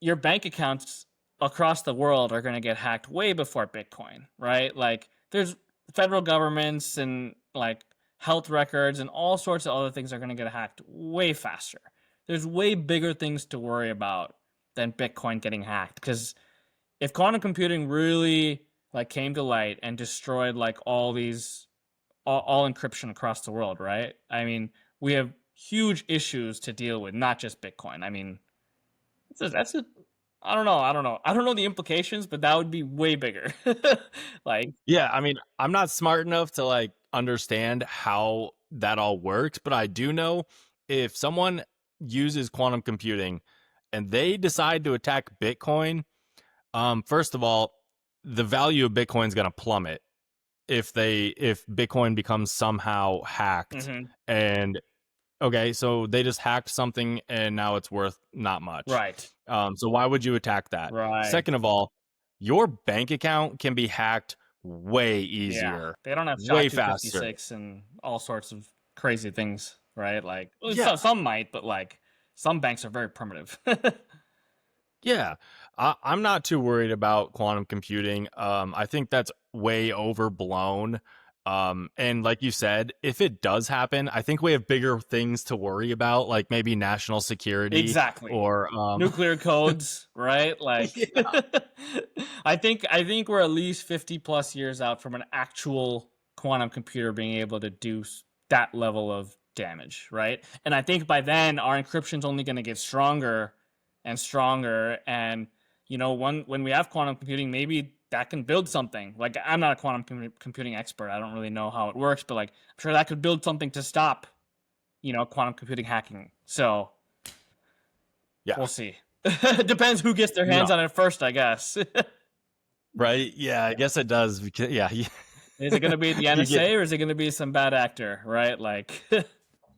Speaker 1: your bank accounts across the world are going to get hacked way before Bitcoin, right? Like there's federal governments and like health records and all sorts of other things are going to get hacked way faster. There's way bigger things to worry about than Bitcoin getting hacked because if quantum computing really like came to light and destroyed like all these all encryption across the world, right? I mean, we have huge issues to deal with, not just Bitcoin. I mean, that's a I don't know. I don't know. I don't know the implications, but that would be way bigger. Like,
Speaker 2: Yeah, I mean, I'm not smart enough to like understand how that all works, but I do know if someone uses quantum computing and they decide to attack Bitcoin, first of all, the value of Bitcoin is going to plummet if Bitcoin becomes somehow hacked.
Speaker 1: mhm,
Speaker 2: And okay, so they just hacked something and now it's worth not much.
Speaker 1: right,
Speaker 2: So why would you attack that?
Speaker 1: right.
Speaker 2: Second of all, your bank account can be hacked way
Speaker 1: Yeah,
Speaker 2: easier,
Speaker 1: they don't have
Speaker 2: way faster.
Speaker 1: SHA-256 and all sorts of crazy things, right? Like, well,
Speaker 2: Yeah,
Speaker 1: some might, but like some banks are very primitive.
Speaker 2: yeah. I'm not too worried about quantum computing. I think that's way overblown. And like you said, if it does happen, I think we have bigger things to worry about, like maybe national security
Speaker 1: Exactly.
Speaker 2: or
Speaker 1: Nuclear codes, right? Like
Speaker 2: yeah,
Speaker 1: I think we're at least 50 plus years out from an actual quantum computer being able to do that level of damage, right? And I think by then our encryption's only going to get stronger and stronger and when we have quantum computing maybe that can build something. Like I'm not a quantum computing expert. I don't really know how it works, but like I'm sure that could build something to stop, quantum computing hacking. So,
Speaker 2: yeah.
Speaker 1: we'll see. Depends who gets their hands
Speaker 2: No,
Speaker 1: on it first, I guess.
Speaker 2: right? Yeah, I guess it does because yeah,
Speaker 1: Is it going to be the
Speaker 2: you get
Speaker 1: NSA or is it going to be some bad actor, right? Like,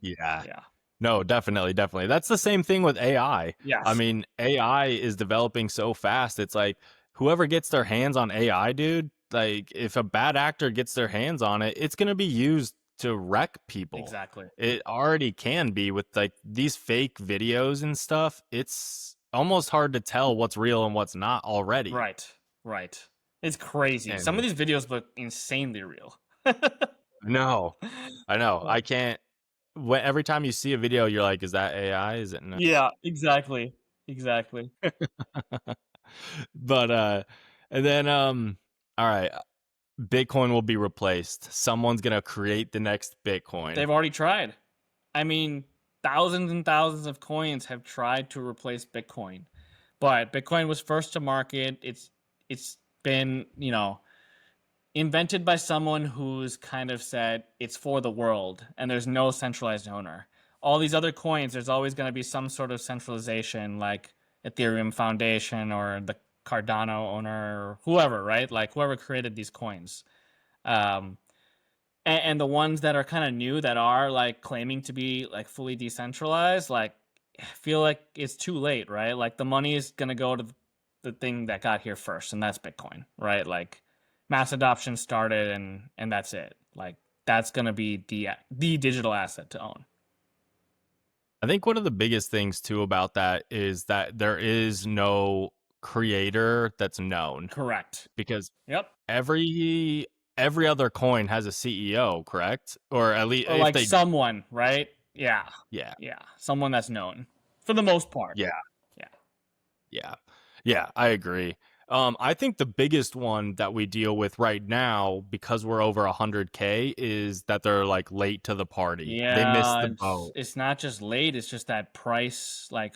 Speaker 2: yeah.
Speaker 1: yeah.
Speaker 2: No, definitely, definitely. That's the same thing with AI. I
Speaker 1: Yes.
Speaker 2: mean, AI is developing so fast. It's like whoever gets their hands on AI, dude, like if a bad actor gets their hands on it, it's going to be used to wreck people.
Speaker 1: Exactly.
Speaker 2: It already can be with like these fake videos and stuff. It's almost hard to tell what's real and what's not already.
Speaker 1: Right. Right. It's crazy. Some of
Speaker 2: And
Speaker 1: these videos look insanely real.
Speaker 2: no, I know. I can't. Every time you see a video, you're like, "Is that AI? Is it no?"
Speaker 1: Yeah, exactly. Exactly.
Speaker 2: But and then all right, Bitcoin will be replaced. Someone's gonna create the next Bitcoin.
Speaker 1: They've already tried. I mean, thousands and thousands of coins have tried to replace Bitcoin. But Bitcoin was first to market. It's been, invented by someone who's kind of said it's for the world and there's no centralized owner. All these other coins, there's always going to be some sort of centralization, like Ethereum Foundation or the Cardano owner or whoever, right? Like whoever created these coins. Um, and the ones that are kind of new that are like claiming to be like fully decentralized, like I feel like it's too late, right? Like the money is gonna go to the thing that got here first, and that's Bitcoin, right? Like mass adoption started, and that's it. Like that's gonna be the digital asset to own.
Speaker 2: I think one of the biggest things too about that is that there is no creator that's known,
Speaker 1: Correct.
Speaker 2: because
Speaker 1: Yep.
Speaker 2: every every other coin has a CEO, correct? Or at least
Speaker 1: Or
Speaker 2: if
Speaker 1: like
Speaker 2: they
Speaker 1: someone, right? Yeah.
Speaker 2: yeah.
Speaker 1: Yeah. Someone that's known for the most part.
Speaker 2: Yeah.
Speaker 1: Yeah.
Speaker 2: Yeah. Yeah, I agree. I think the biggest one that we deal with right now, because we're over 100K, is that they're like late to the party. They missed
Speaker 1: Yeah,
Speaker 2: the boat.
Speaker 1: it's not just late, it's just that price, like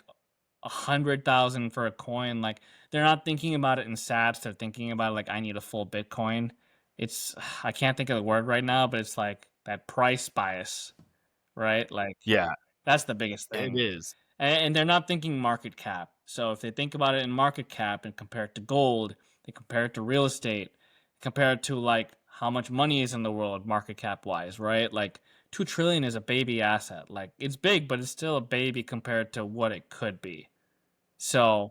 Speaker 1: 100,000 for a coin. Like they're not thinking about it in sats, they're thinking about like I need a full Bitcoin. It's I can't think of the word right now, but it's like that price bias, right? Like
Speaker 2: Yeah,
Speaker 1: that's the biggest
Speaker 2: it
Speaker 1: thing.
Speaker 2: is.
Speaker 1: And they're not thinking market cap. So if they think about it in market cap and compare it to gold, they compare it to real estate, compare it to like how much money is in the world market cap wise, right? Like 2 trillion is a baby asset. Like it's big, but it's still a baby compared to what it could be. So,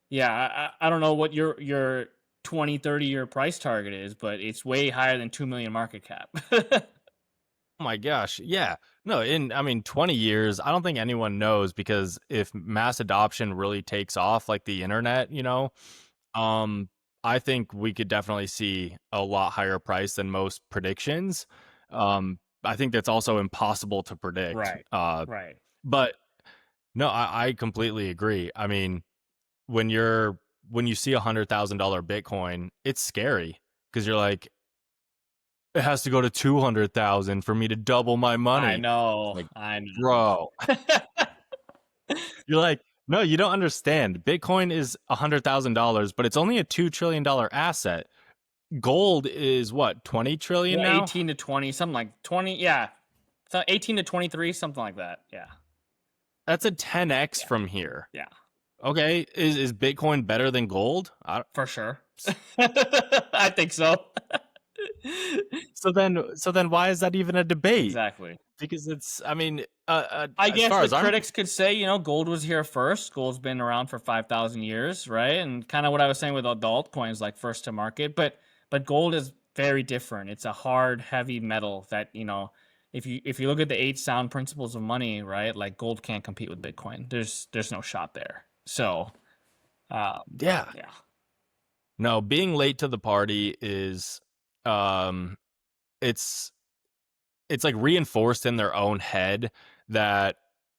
Speaker 1: yeah, I don't know what your 20, 30 year price target is, but it's way higher than 2 million market cap.
Speaker 2: Oh my gosh. Yeah. No, in I mean 20 years, I don't think anyone knows, because if mass adoption really takes off like the internet, um I think we could definitely see a lot higher price than most predictions. I think that's also impossible to predict.
Speaker 1: Right. Right.
Speaker 2: But no, I completely agree. I mean, when you see $100,000 Bitcoin, it's scary, because you're like, it has to go to 200,000 for me to double my
Speaker 1: I
Speaker 2: money.
Speaker 1: know.
Speaker 2: Like,
Speaker 1: I
Speaker 2: bro,
Speaker 1: know.
Speaker 2: you're like, no, you don't understand. Bitcoin is $100,000, but it's only a $2 trillion asset. Gold is what, 20 trillion
Speaker 1: Yeah,
Speaker 2: now?
Speaker 1: 18 to 20, something like 20. Yeah. So 18 to 23, something like that. Yeah.
Speaker 2: That's a 10x
Speaker 1: Yeah.
Speaker 2: from here.
Speaker 1: Yeah.
Speaker 2: Okay, is Bitcoin better than gold?
Speaker 1: For sure. I think so.
Speaker 2: So then why is that even a debate?
Speaker 1: Exactly.
Speaker 2: Because it's, I mean,
Speaker 1: I
Speaker 2: as
Speaker 1: guess
Speaker 2: far
Speaker 1: the
Speaker 2: as I'm,
Speaker 1: critics could say, gold was here first. Gold's been around for 5,000 years, right? And kind of what I was saying with the altcoins, like first to market. But gold is very different. It's a hard, heavy metal that if you look at the 8 sound principles of money, right? Like gold can't compete with Bitcoin. There's no shot there. So, um,
Speaker 2: yeah,
Speaker 1: yeah,
Speaker 2: no, being late to the party is, um, it's it's like reinforced in their own head that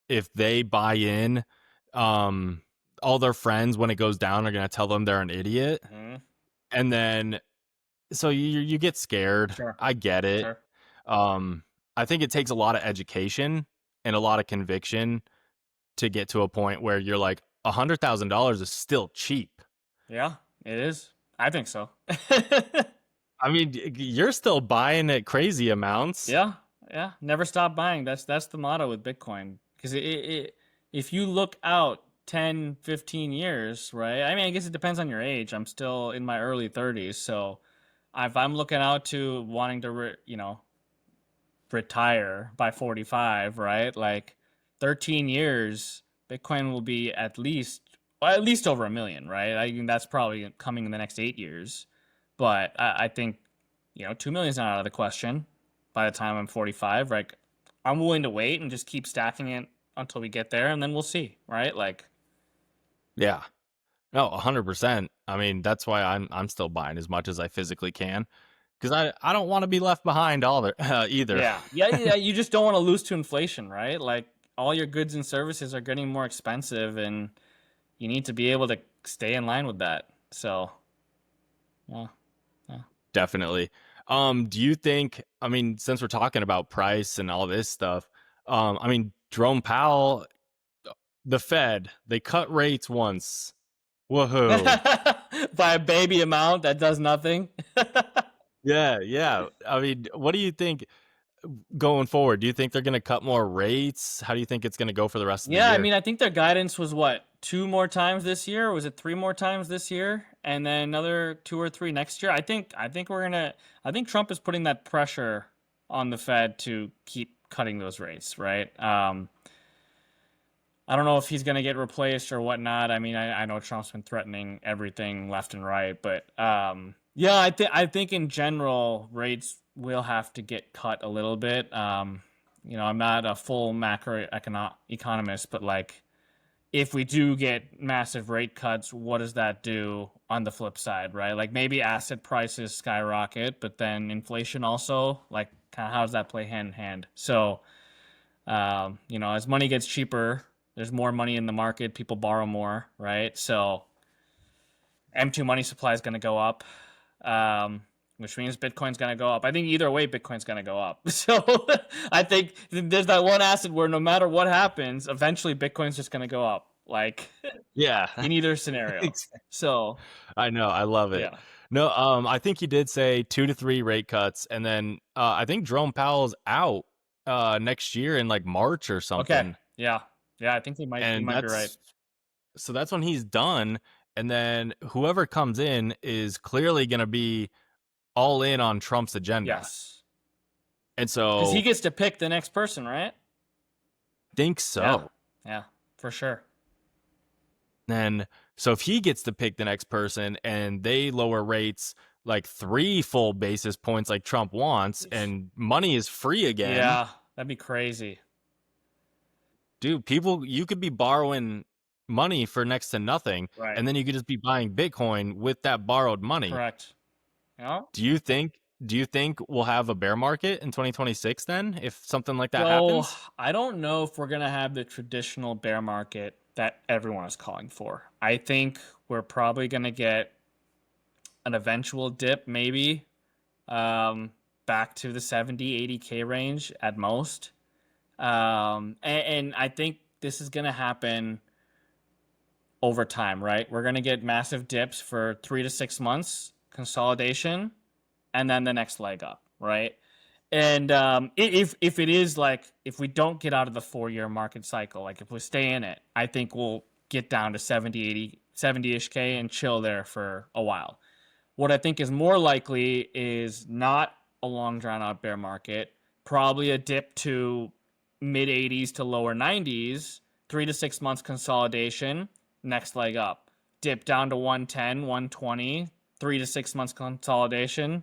Speaker 2: if they buy in, um, all their friends when it goes down are gonna tell them they're an idiot,
Speaker 1: hmm,
Speaker 2: and then so you get scared.
Speaker 1: sure,
Speaker 2: I get it.
Speaker 1: sure,
Speaker 2: Um, I think it takes a lot of education and a lot of conviction to get to a point where you're like, $100,000 is still cheap.
Speaker 1: yeah, it is. I think so.
Speaker 2: I mean, you're still buying at crazy amounts.
Speaker 1: Yeah, yeah. Never stop buying. That's the motto with Bitcoin. Because if you look out 10, 15 years, right? I mean, I guess it depends on your age. I'm still in my early 30s, so if I'm looking out to wanting to, retire by 45, right? Like 13 years, Bitcoin will be at least over a million, right? I think that's probably coming in the next 8 years. But I think 2 million is not out of the question by the time I'm 45. Like I'm willing to wait and just keep stacking it until we get there, and then we'll see, right? Like
Speaker 2: Yeah. No, 100%. I mean, that's why I'm still buying as much as I physically can, because I don't want to be left behind all the, either.
Speaker 1: yeah, yeah, yeah. You just don't want to lose to inflation, right? Like all your goods and services are getting more expensive, and you need to be able to stay in line with that. So, yeah, yeah.
Speaker 2: Definitely. Do you think, I mean, since we're talking about price and all this stuff, I mean, Jerome Powell, the Fed, they cut rates once. Woohoo.
Speaker 1: By a baby amount that does nothing.
Speaker 2: Yeah, yeah. I mean, what do you think going forward? Do you think they're going to cut more rates? How do you think it's going to go for the rest of the
Speaker 1: Yeah, I
Speaker 2: year?
Speaker 1: mean, I think their guidance was what 2 more times this year, or was it 3 more times this year, and then another 2 or 3 next year. I think Trump is putting that pressure on the Fed to keep cutting those rates, right? I don't know if he's gonna get replaced or whatnot. I mean, I know Trump's been threatening everything left and right, but yeah, I think in general rates will have to get cut a little bit. You know, I'm not a full economist, but like if we do get massive rate cuts, what does that do on the flip side, right? Like maybe asset prices skyrocket, but then inflation also, like kind of how does that play hand in hand? So, you know, as money gets cheaper, there's more money in the market, people borrow more, right? So M2 money supply is going to go up, which means Bitcoin's going to go up. I think either way, Bitcoin's going to go up. So I think there's that one asset where no matter what happens, eventually Bitcoin's just going to go up, like
Speaker 2: Yeah.
Speaker 1: in either scenario. So
Speaker 2: I know, I love it.
Speaker 1: yeah,
Speaker 2: No, I think he did say 2 to 3 rate cuts, and then I think Jerome Powell's out next year in like March or
Speaker 1: okay,
Speaker 2: something,
Speaker 1: yeah, yeah. I think you
Speaker 2: and
Speaker 1: might be right.
Speaker 2: that's when he's done, and then whoever comes in is clearly going to be all in on Trump's agenda,
Speaker 1: Yes,
Speaker 2: and
Speaker 1: because he
Speaker 2: so
Speaker 1: gets to pick the next person, right?
Speaker 2: think
Speaker 1: Yeah,
Speaker 2: so.
Speaker 1: yeah, for sure.
Speaker 2: Then so if he gets to pick the next person and they lower rates like 3 full basis points like Trump wants and money is free again,
Speaker 1: Yeah, that'd be crazy.
Speaker 2: dude, people you could be borrowing money for next to nothing
Speaker 1: Right.
Speaker 2: and then you could just be buying Bitcoin with that borrowed money.
Speaker 1: Correct. Yeah.
Speaker 2: Do you think we'll have a bear market in 2026 then if something like that
Speaker 1: So
Speaker 2: happens?
Speaker 1: I don't know if we're gonna have the traditional bear market that everyone is calling for. I think we're probably gonna get an eventual dip, maybe um, back to the 70, 80K range at most. And I think this is gonna happen over time, right? We're gonna get massive dips for 3 to 6 months, consolidation, and then the next leg up, right? And if it is like if we don't get out of the 4 year market cycle, like if we stay in it, I think we'll get down to 70, 80, 70-ish K and chill there for a while. What I think is more likely is not a long drawn out bear market, probably a dip to mid 80s to lower 90s, 3 to 6 months consolidation, next leg up. Dip down to 110, 120, 3 to 6 months consolidation,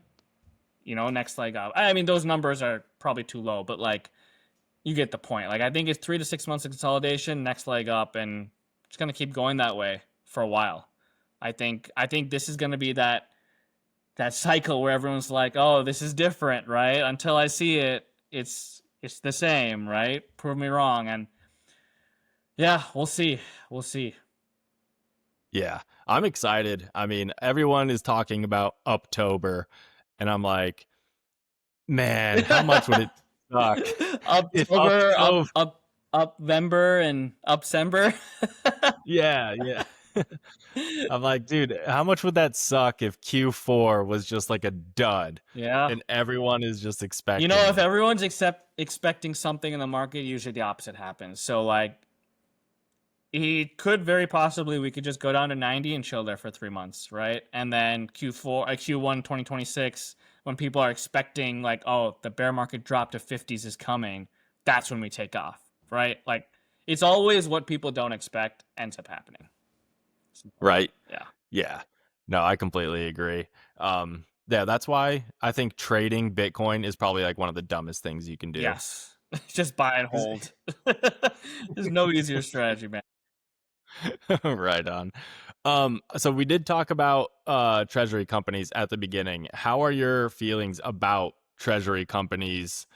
Speaker 1: you know, next leg up. I mean, those numbers are probably too low, but like you get the point. Like I think it's 3 to 6 months of consolidation, next leg up, and it's gonna keep going that way for a while. I think this is gonna be that cycle where everyone's like, "Oh, this is different," right? Until I see it, it's the same, right? Prove me wrong, and yeah, we'll see, we'll see.
Speaker 2: Yeah, I'm excited. I mean, everyone is talking about Uptober, and I'm like, man, how much would it suck if
Speaker 1: October,
Speaker 2: Uptober?
Speaker 1: Upvember, and Upsember.
Speaker 2: Yeah, yeah. I'm like, dude, how much would that suck if Q4 was just like a dud
Speaker 1: Yeah.
Speaker 2: and everyone is just
Speaker 1: You know,
Speaker 2: expecting
Speaker 1: if
Speaker 2: it?
Speaker 1: everyone's expecting something in the market, usually the opposite happens. So like he could very possibly we could just go down to 90 and chill there for 3 months, right? And then Q1 2026, when people are expecting like, oh, the bear market drop to 50s is coming, that's when we take off, right? Like it's always what people don't expect ends up happening.
Speaker 2: Right?
Speaker 1: Yeah.
Speaker 2: Yeah. No, I completely agree. Yeah, that's why I think trading Bitcoin is probably like one of the dumbest things you can do.
Speaker 1: Yes. Just buy and
Speaker 2: 'Cause-
Speaker 1: hold. There's no easier strategy, man.
Speaker 2: right on. So we did talk about treasury companies at the beginning. How are your feelings about treasury companies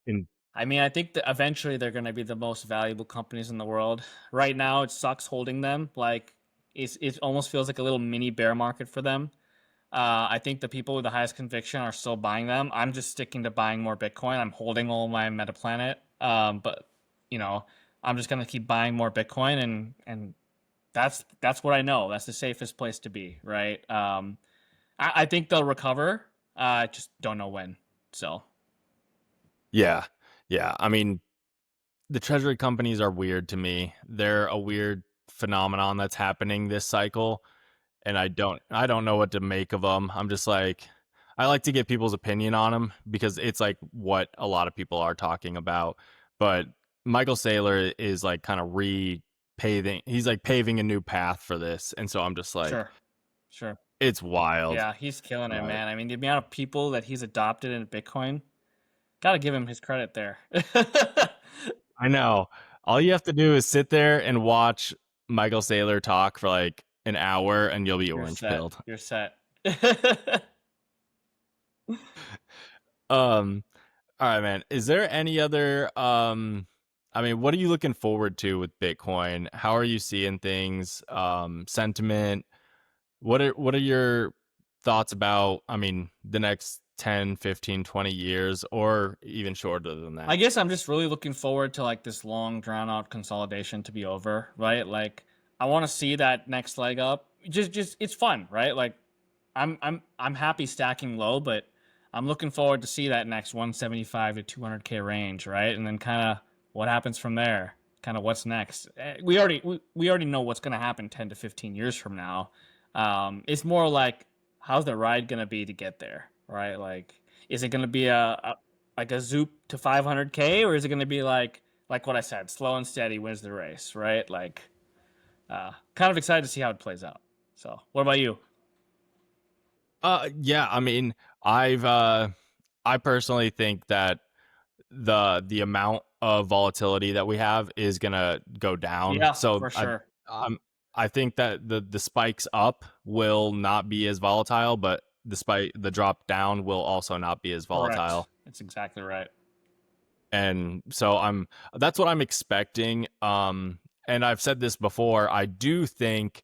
Speaker 2: in
Speaker 1: I mean, I think that eventually they're going to be the most valuable companies in the world. Right now, it sucks holding them. Like, it almost feels like a little mini bear market for them. I think the people with the highest conviction are still buying them. I'm just sticking to buying more Bitcoin. I'm holding all my MetaPlanet. But you know, I'm just gonna keep buying more Bitcoin, and that's what I know. That's the safest place to be, right? I think they'll recover. I just don't know when. So
Speaker 2: Yeah. Yeah. I mean, the treasury companies are weird to me. They're a weird phenomenon that's happening this cycle, and I don't know what to make of them. I'm just like, I like to get people's opinion on them because it's like what a lot of people are talking about. But Michael Saylor is like kind of repaving. He's like paving a new path for this, and so I'm just like,
Speaker 1: Sure, sure.
Speaker 2: it's wild.
Speaker 1: Yeah, he's killing it,
Speaker 2: But
Speaker 1: man. I mean, the amount of people that he's adopted in Bitcoin, gotta give him his credit there.
Speaker 2: I know all you have to do is sit there and watch Michael Saylor talk for like an hour, and you'll be
Speaker 1: You're
Speaker 2: orange
Speaker 1: set.
Speaker 2: pilled.
Speaker 1: You're set.
Speaker 2: Um, all right, man. Is there any other I mean, what are you looking forward to with Bitcoin? How are you seeing things? Sentiment? What are your thoughts about, I mean, the next 10, 15, 20 years or even shorter than
Speaker 1: I
Speaker 2: that?
Speaker 1: guess I'm just really looking forward to like this long drawn out consolidation to be over, right? Like I want to see that next leg up. Just it's fun, right? Like I'm happy stacking low, but I'm looking forward to see that next 175 to 200k range, right? And then kind of what happens from there. Kind of what's next. We already know what's going to happen 10 to 15 years from now. It's more like how's the ride going to be to get there, right? Like is it going to be a zoop to 500k, or is it going to be like what I said, slow and steady wins the race, right? Like kind of excited to see how it plays out. So, what about you?
Speaker 2: Yeah, I mean, I personally think that the amount of volatility that we have is gonna go down.
Speaker 1: Yeah,
Speaker 2: So
Speaker 1: for sure.
Speaker 2: um I think that the spikes up will not be as volatile, but the drop down will also not be as
Speaker 1: Correct.
Speaker 2: volatile.
Speaker 1: It's exactly right.
Speaker 2: And so that's what I'm expecting. And I've said this before, I do think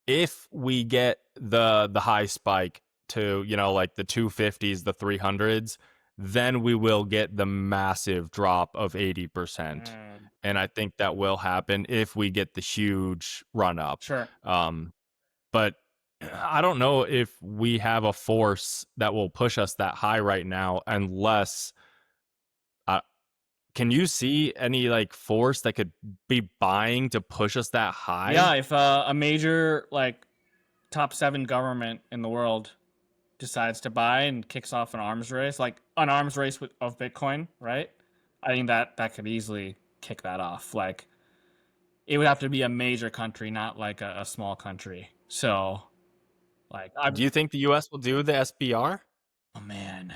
Speaker 2: if we get the high spike to, like the 250s, the 300s, then we will get the massive drop of 80%.
Speaker 1: Mm,
Speaker 2: And I think that will happen if we get the huge run up.
Speaker 1: sure.
Speaker 2: But I don't know if we have a force that will push us that high right now, unless uh, can you see any like force that could be buying to push us that
Speaker 1: Yeah,
Speaker 2: high?
Speaker 1: if a major like top 7 government in the world decides to buy and kicks off an arms race, like an arms race of Bitcoin, right? I think that could easily kick that off. Like it would have to be a major country, not like a small country. So, like
Speaker 2: Do
Speaker 1: I'm
Speaker 2: you think the US will do the SBR?
Speaker 1: oh man,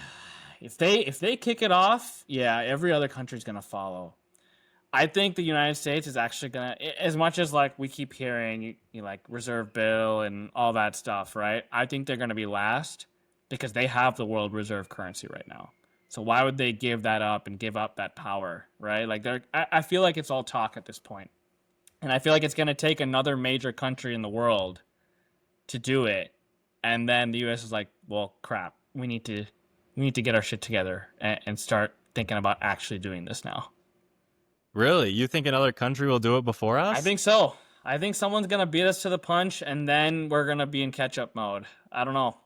Speaker 1: if they kick it off, yeah, every other country's gonna follow. I think the United States is actually gonna, as much as like we keep hearing, you like reserve bill and all that stuff, right? I think they're gonna be last because they have the world reserve currency right now. So why would they give that up and give up that power, right? Like I feel like it's all talk at this point, and I feel like it's gonna take another major country in the world to do it, and then the U.S. is like, well, crap, we need to get our shit together and start thinking about actually doing this now.
Speaker 2: Really? You think another country will do it before
Speaker 1: I
Speaker 2: us?
Speaker 1: think so. I think someone's gonna beat us to the punch, and then we're gonna be in catch-up mode. I don't know.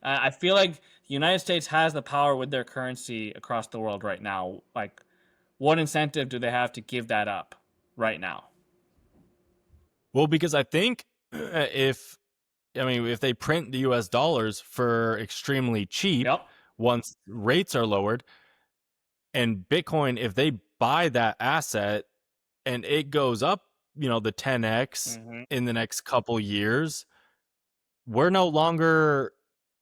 Speaker 1: I feel like the United States has the power with their currency across the world right now. Like, what incentive do they have to give that up right now?
Speaker 2: Well, because I think if they print the US dollars for extremely cheap
Speaker 1: Yep.
Speaker 2: once rates are lowered, and Bitcoin, if they buy that asset and it goes up, the 10x
Speaker 1: Mm-hmm.
Speaker 2: in the next couple years, we're no longer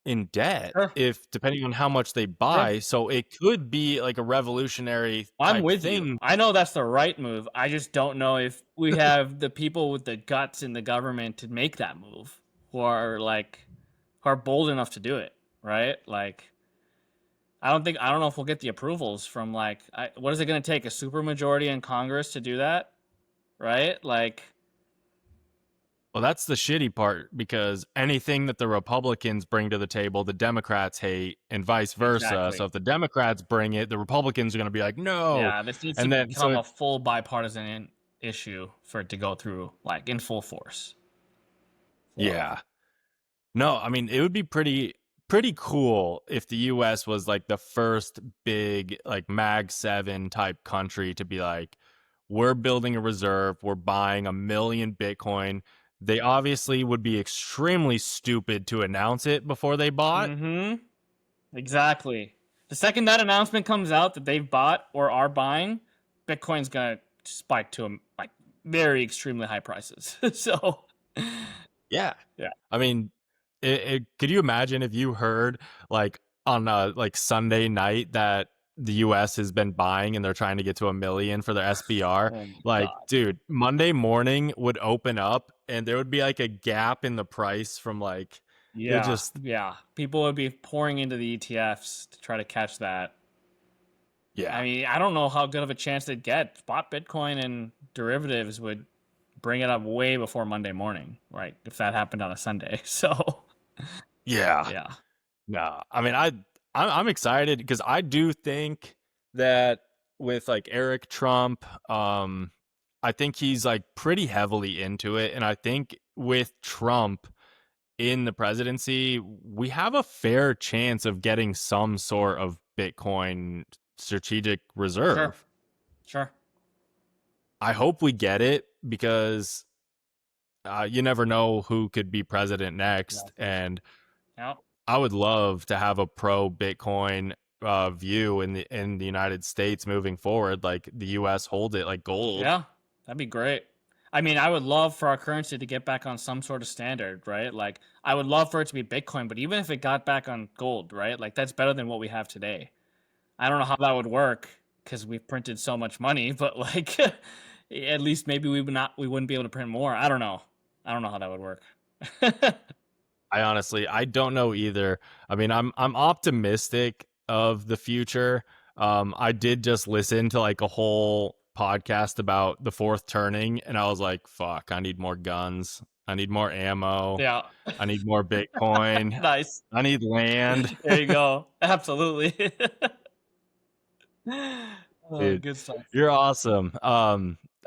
Speaker 2: in debt
Speaker 1: Sure.
Speaker 2: if depending on how much they
Speaker 1: Sure.
Speaker 2: buy. So it could be like a revolutionary
Speaker 1: I'm
Speaker 2: type
Speaker 1: with you.
Speaker 2: thing.
Speaker 1: I know that's the right move. I just don't know if we have the people with the guts in the government to make that move, who are bold enough to do it. Right? Like, I don't know if we'll get the approvals from what is it going to take, a supermajority in Congress to do that, right? Like
Speaker 2: Well, that's the shitty part because anything that the Republicans bring to the table, the Democrats hate, and vice versa. So
Speaker 1: exactly.
Speaker 2: if the Democrats bring it, the Republicans are going to be like, no.
Speaker 1: Yeah, this needs to
Speaker 2: And then,
Speaker 1: become
Speaker 2: so
Speaker 1: a full bipartisan issue for it to go through like in full force. So,
Speaker 2: yeah. No, I mean, it would be pretty cool if the US was like the first big like Mag 7 type country to be like, we're building a reserve, we're buying 1 million Bitcoin. They obviously would be extremely stupid to announce it before they bought.
Speaker 1: Mm-hmm. Exactly. The second that announcement comes out that they've bought or are buying, Bitcoin's gonna spike to like very extremely high prices. So
Speaker 2: Yeah.
Speaker 1: yeah.
Speaker 2: I mean, could you imagine if you heard like on like Sunday night that the US has been buying and they're trying to get to 1 million for their SBR?
Speaker 1: Oh my
Speaker 2: Like,
Speaker 1: god.
Speaker 2: dude, Monday morning would open up and there would be like a gap in the price from like it
Speaker 1: Yeah,
Speaker 2: just
Speaker 1: yeah. People would be pouring into the ETFs to try to catch that. I
Speaker 2: yeah.
Speaker 1: mean, I don't know how good of a chance they'd get. Spot Bitcoin and derivatives would bring it up way before Monday morning, right? If that happened on a Sunday. So,
Speaker 2: Yeah.
Speaker 1: yeah.
Speaker 2: No. I mean, I'm excited because I do think that with like Eric Trump, I think he's like pretty heavily into it. And I think with Trump in the presidency, we have a fair chance of getting some sort of Bitcoin strategic
Speaker 1: Sure.
Speaker 2: reserve.
Speaker 1: Sure.
Speaker 2: I hope we get it because you never know who could be president next.
Speaker 1: Exactly.
Speaker 2: And
Speaker 1: Yep.
Speaker 2: I would love to have a pro Bitcoin view in the United States moving forward. Like the U.S. hold it like gold.
Speaker 1: Yeah. That'd be great. I mean, I would love for our currency to get back on some sort of standard, right? Like, I would love for it to be Bitcoin, but even if it got back on gold, right? Like, that's better than what we have today. I don't know how that would work because we've printed so much money, but like at least maybe we wouldn't be able to print more. I don't know. I don't know how that would work.
Speaker 2: I don't know either. I mean, I'm optimistic of the future. I did just listen to like a whole podcast about the fourth turning, and I was like, "Fuck! I need more guns. I need more ammo.
Speaker 1: Yeah.
Speaker 2: I need more Bitcoin.
Speaker 1: Nice.
Speaker 2: I need land."
Speaker 1: There you go. Absolutely. Oh,
Speaker 2: Dude,
Speaker 1: good stuff.
Speaker 2: you're awesome.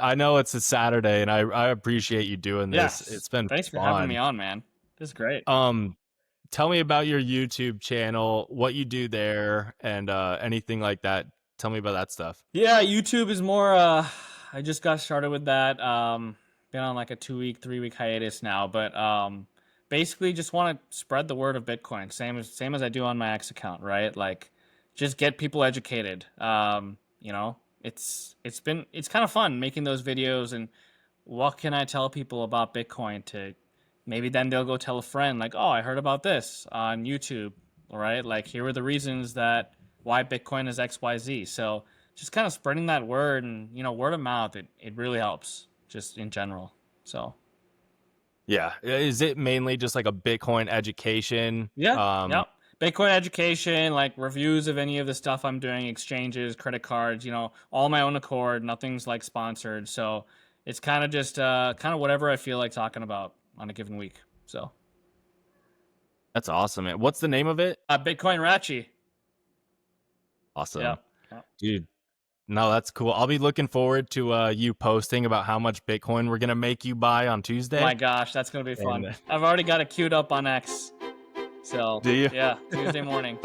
Speaker 2: I know it's a Saturday, and I appreciate you doing this.
Speaker 1: Yes.
Speaker 2: It's been
Speaker 1: Thanks for having me
Speaker 2: fun.
Speaker 1: on, man. This is great.
Speaker 2: Um, Tell me about your YouTube channel, what you do there, and anything like that. Tell me about that stuff.
Speaker 1: Yeah, YouTube is more I just got started with that. Been on like a 2 week, 3 week hiatus now, but basically just want to spread the word of Bitcoin, same as I do on my X account, right? Like just get people educated. It's kind of fun making those videos and what can I tell people about Bitcoin to maybe then they'll go tell a friend like, "Oh, I heard about this on YouTube." All right? Like here are the reasons that why Bitcoin is XYZ. So, just kind of spreading that word and, word of mouth, it really helps just in general. So,
Speaker 2: Yeah, is it mainly just like a Bitcoin education?
Speaker 1: yeah. Yep. Bitcoin education, like reviews of any of the stuff I'm doing, exchanges, credit cards, all my own accord, nothing's like sponsored. So, it's kind of just kind of whatever I feel like talking about on a given week. So,
Speaker 2: That's awesome, man. What's the name of it?
Speaker 1: Bitcoin Rachy.
Speaker 2: Awesome,
Speaker 1: Yep. Yep.
Speaker 2: dude. No, that's cool. I'll be looking forward to you posting about how much Bitcoin we're gonna make you buy on
Speaker 1: My
Speaker 2: Tuesday.
Speaker 1: gosh, that's gonna be fun.
Speaker 2: And
Speaker 1: I've already got it queued up on X. So
Speaker 2: do you?
Speaker 1: yeah, Tuesday morning.